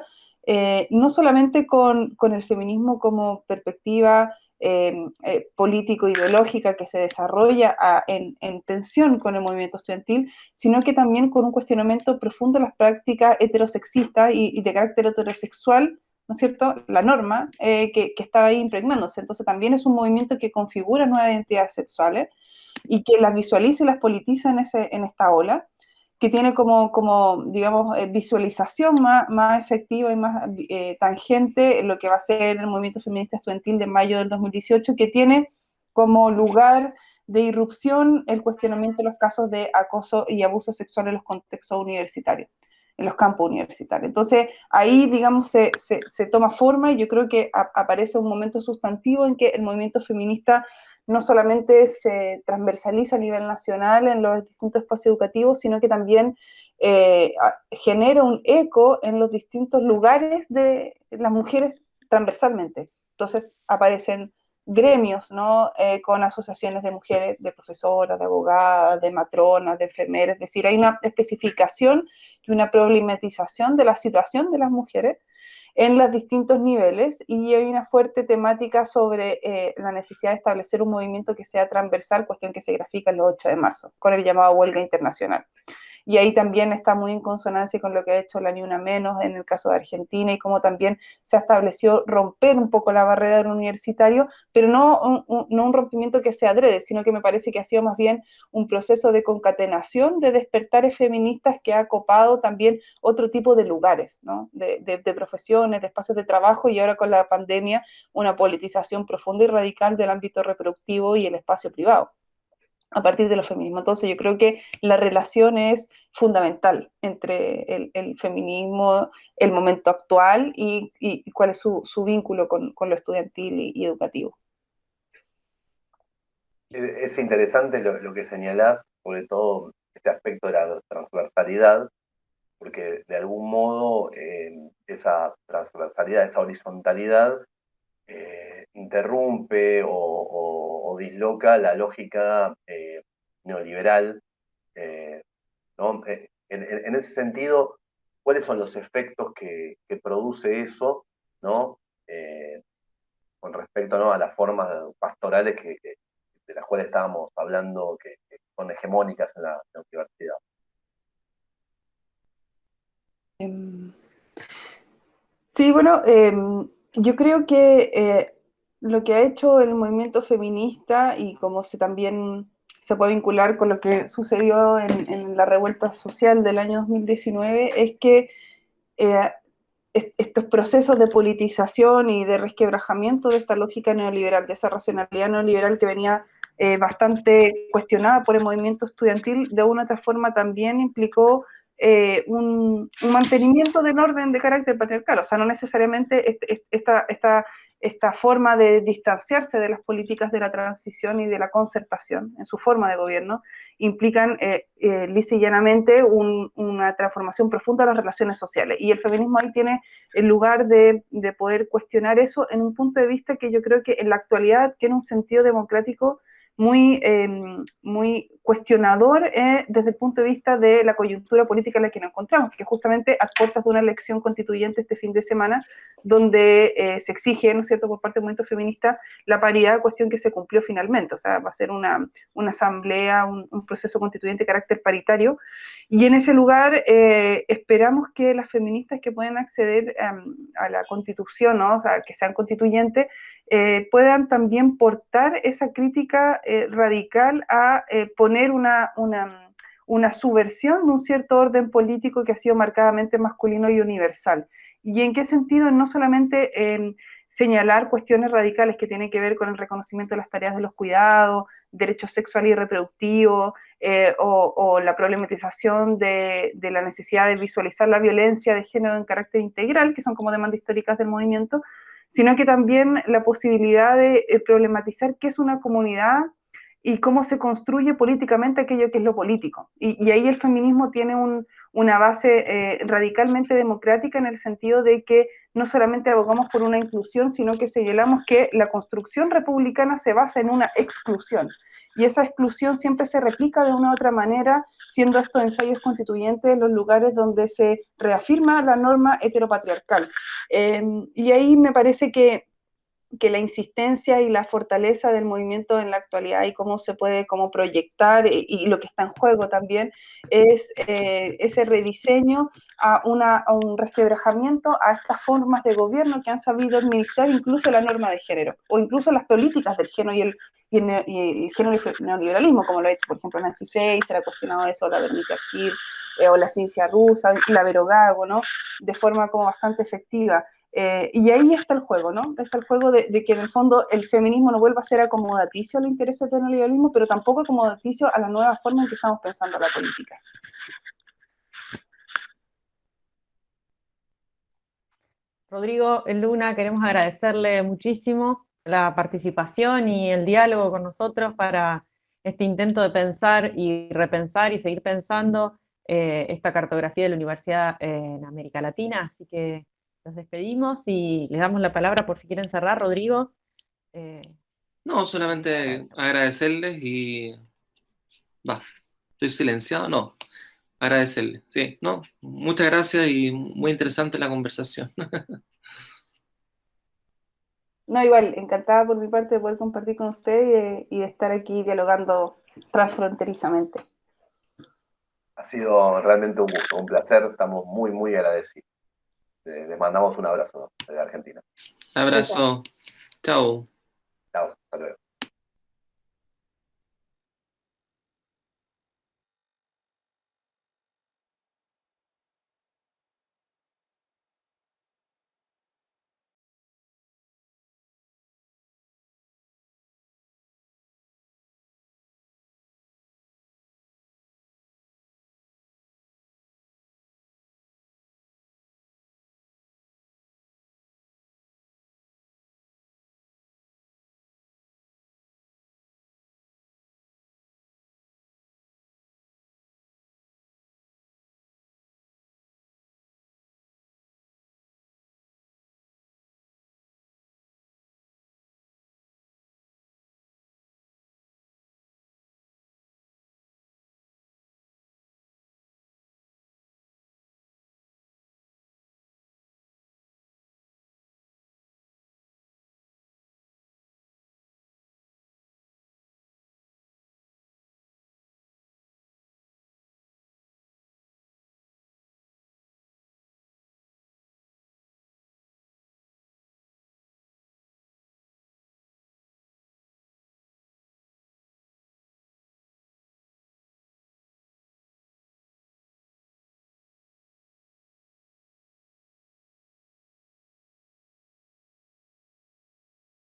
no solamente con el feminismo como perspectiva político-ideológica que se desarrolla en tensión con el movimiento estudiantil, sino que también con un cuestionamiento profundo de las prácticas heterosexistas y de carácter heterosexual, ¿no es cierto?, la norma que estaba ahí impregnándose. Entonces también es un movimiento que configura nuevas identidades sexuales y que las visualiza y las politiza en esta ola, que tiene como digamos, visualización más efectiva y más tangente lo que va a ser el movimiento feminista estudiantil de mayo del 2018, que tiene como lugar de irrupción el cuestionamiento de los casos de acoso y abuso sexual en los contextos universitarios, en los campos universitarios. Entonces, ahí, digamos, se toma forma, y yo creo que aparece un momento sustantivo en que el movimiento feminista no solamente se transversaliza a nivel nacional en los distintos espacios educativos, sino que también genera un eco en los distintos lugares de las mujeres transversalmente. Entonces aparecen gremios, ¿no? Con asociaciones de mujeres, de profesoras, de abogadas, de matronas, de enfermeras, es decir, hay una especificación y una problematización de la situación de las mujeres en los distintos niveles, y hay una fuerte temática sobre la necesidad de establecer un movimiento que sea transversal, cuestión que se grafica el 8 de marzo, con el llamado huelga internacional. Y ahí también está muy en consonancia con lo que ha hecho la Ni Una Menos en el caso de Argentina, y cómo también se estableció romper un poco la barrera del universitario, pero no un rompimiento que se adrede, sino que me parece que ha sido más bien un proceso de concatenación de despertares feministas que ha copado también otro tipo de lugares, ¿no? de profesiones, de espacios de trabajo, y ahora con la pandemia una politización profunda y radical del ámbito reproductivo y el espacio privado a partir de los feminismos. Entonces yo creo que la relación es fundamental entre el feminismo, el momento actual y cuál es su vínculo con lo estudiantil y educativo. Es interesante lo que señalás, sobre todo este aspecto de la transversalidad, porque de algún modo esa transversalidad, esa horizontalidad, interrumpe o disloca la lógica neoliberal, ¿no? En ese sentido, ¿cuáles son los efectos que produce eso, ¿no? Con respecto, ¿no?, a las formas pastorales de las cuales estábamos hablando, que son hegemónicas en la universidad? Sí, bueno, yo creo que lo que ha hecho el movimiento feminista, y como también se puede vincular con lo que sucedió en la revuelta social del año 2019, es que eh, estos procesos de politización y de resquebrajamiento de esta lógica neoliberal, de esa racionalidad neoliberal que venía bastante cuestionada por el movimiento estudiantil, de una u otra forma también implicó un mantenimiento del orden de carácter patriarcal. O sea, no necesariamente esta forma de distanciarse de las políticas de la transición y de la concertación en su forma de gobierno implican lisa y llanamente una transformación profunda de las relaciones sociales. Y el feminismo ahí tiene el lugar de poder cuestionar eso en un punto de vista que yo creo que en la actualidad tiene un sentido democrático muy cuestionador desde el punto de vista de la coyuntura política en la que nos encontramos, que justamente a puertas de una elección constituyente este fin de semana, donde se exige, ¿no es cierto?, por parte del movimiento feminista, la paridad, cuestión que se cumplió finalmente. O sea, va a ser una asamblea, un proceso constituyente de carácter paritario, y en ese lugar esperamos que las feministas que puedan acceder a la constitución, ¿no?, o sea, que sean constituyentes, puedan también portar esa crítica radical a poner una subversión de un cierto orden político que ha sido marcadamente masculino y universal. ¿Y en qué sentido? No solamente señalar cuestiones radicales que tienen que ver con el reconocimiento de las tareas de los cuidados, derechos sexuales y reproductivos, o la problematización de la necesidad de visualizar la violencia de género en carácter integral, que son como demandas históricas del movimiento, sino que también la posibilidad de problematizar qué es una comunidad y cómo se construye políticamente aquello que es lo político. Y ahí el feminismo tiene una base radicalmente democrática, en el sentido de que no solamente abogamos por una inclusión, sino que señalamos que la construcción republicana se basa en una exclusión. Y esa exclusión siempre se replica de una u otra manera, siendo estos ensayos constituyentes los lugares donde se reafirma la norma heteropatriarcal. Y ahí me parece que la insistencia y la fortaleza del movimiento en la actualidad, y cómo se puede como proyectar, y lo que está en juego también, es ese rediseño a un resquebrajamiento a estas formas de gobierno que han sabido administrar incluso la norma de género, o incluso las políticas del género y el género neoliberalismo, como lo ha hecho, por ejemplo, Nancy Fraser, ha cuestionado eso, la Verónica Chir, o la ciencia rusa, la Vero Gago, ¿no? De forma como bastante efectiva. Y ahí está el juego, ¿no? Está el juego de que en el fondo el feminismo no vuelva a ser acomodaticio a los intereses del neoliberalismo, pero tampoco acomodaticio a la nueva forma en que estamos pensando la política. Rodrigo Luna, queremos agradecerle muchísimo la participación y el diálogo con nosotros para este intento de pensar y repensar y seguir pensando esta cartografía de la universidad en América Latina. Así que nos despedimos y les damos la palabra por si quieren cerrar, Rodrigo. No, solamente agradecerles y... Va, estoy silenciado, no. Agradecerles, sí, no. Muchas gracias y muy interesante la conversación. No, igual, encantada por mi parte de poder compartir con usted y de estar aquí dialogando transfronterizamente. Ha sido realmente un gusto, un placer, estamos muy, muy agradecidos. Les mandamos un abrazo desde Argentina. Abrazo, chao. Chao, hasta luego.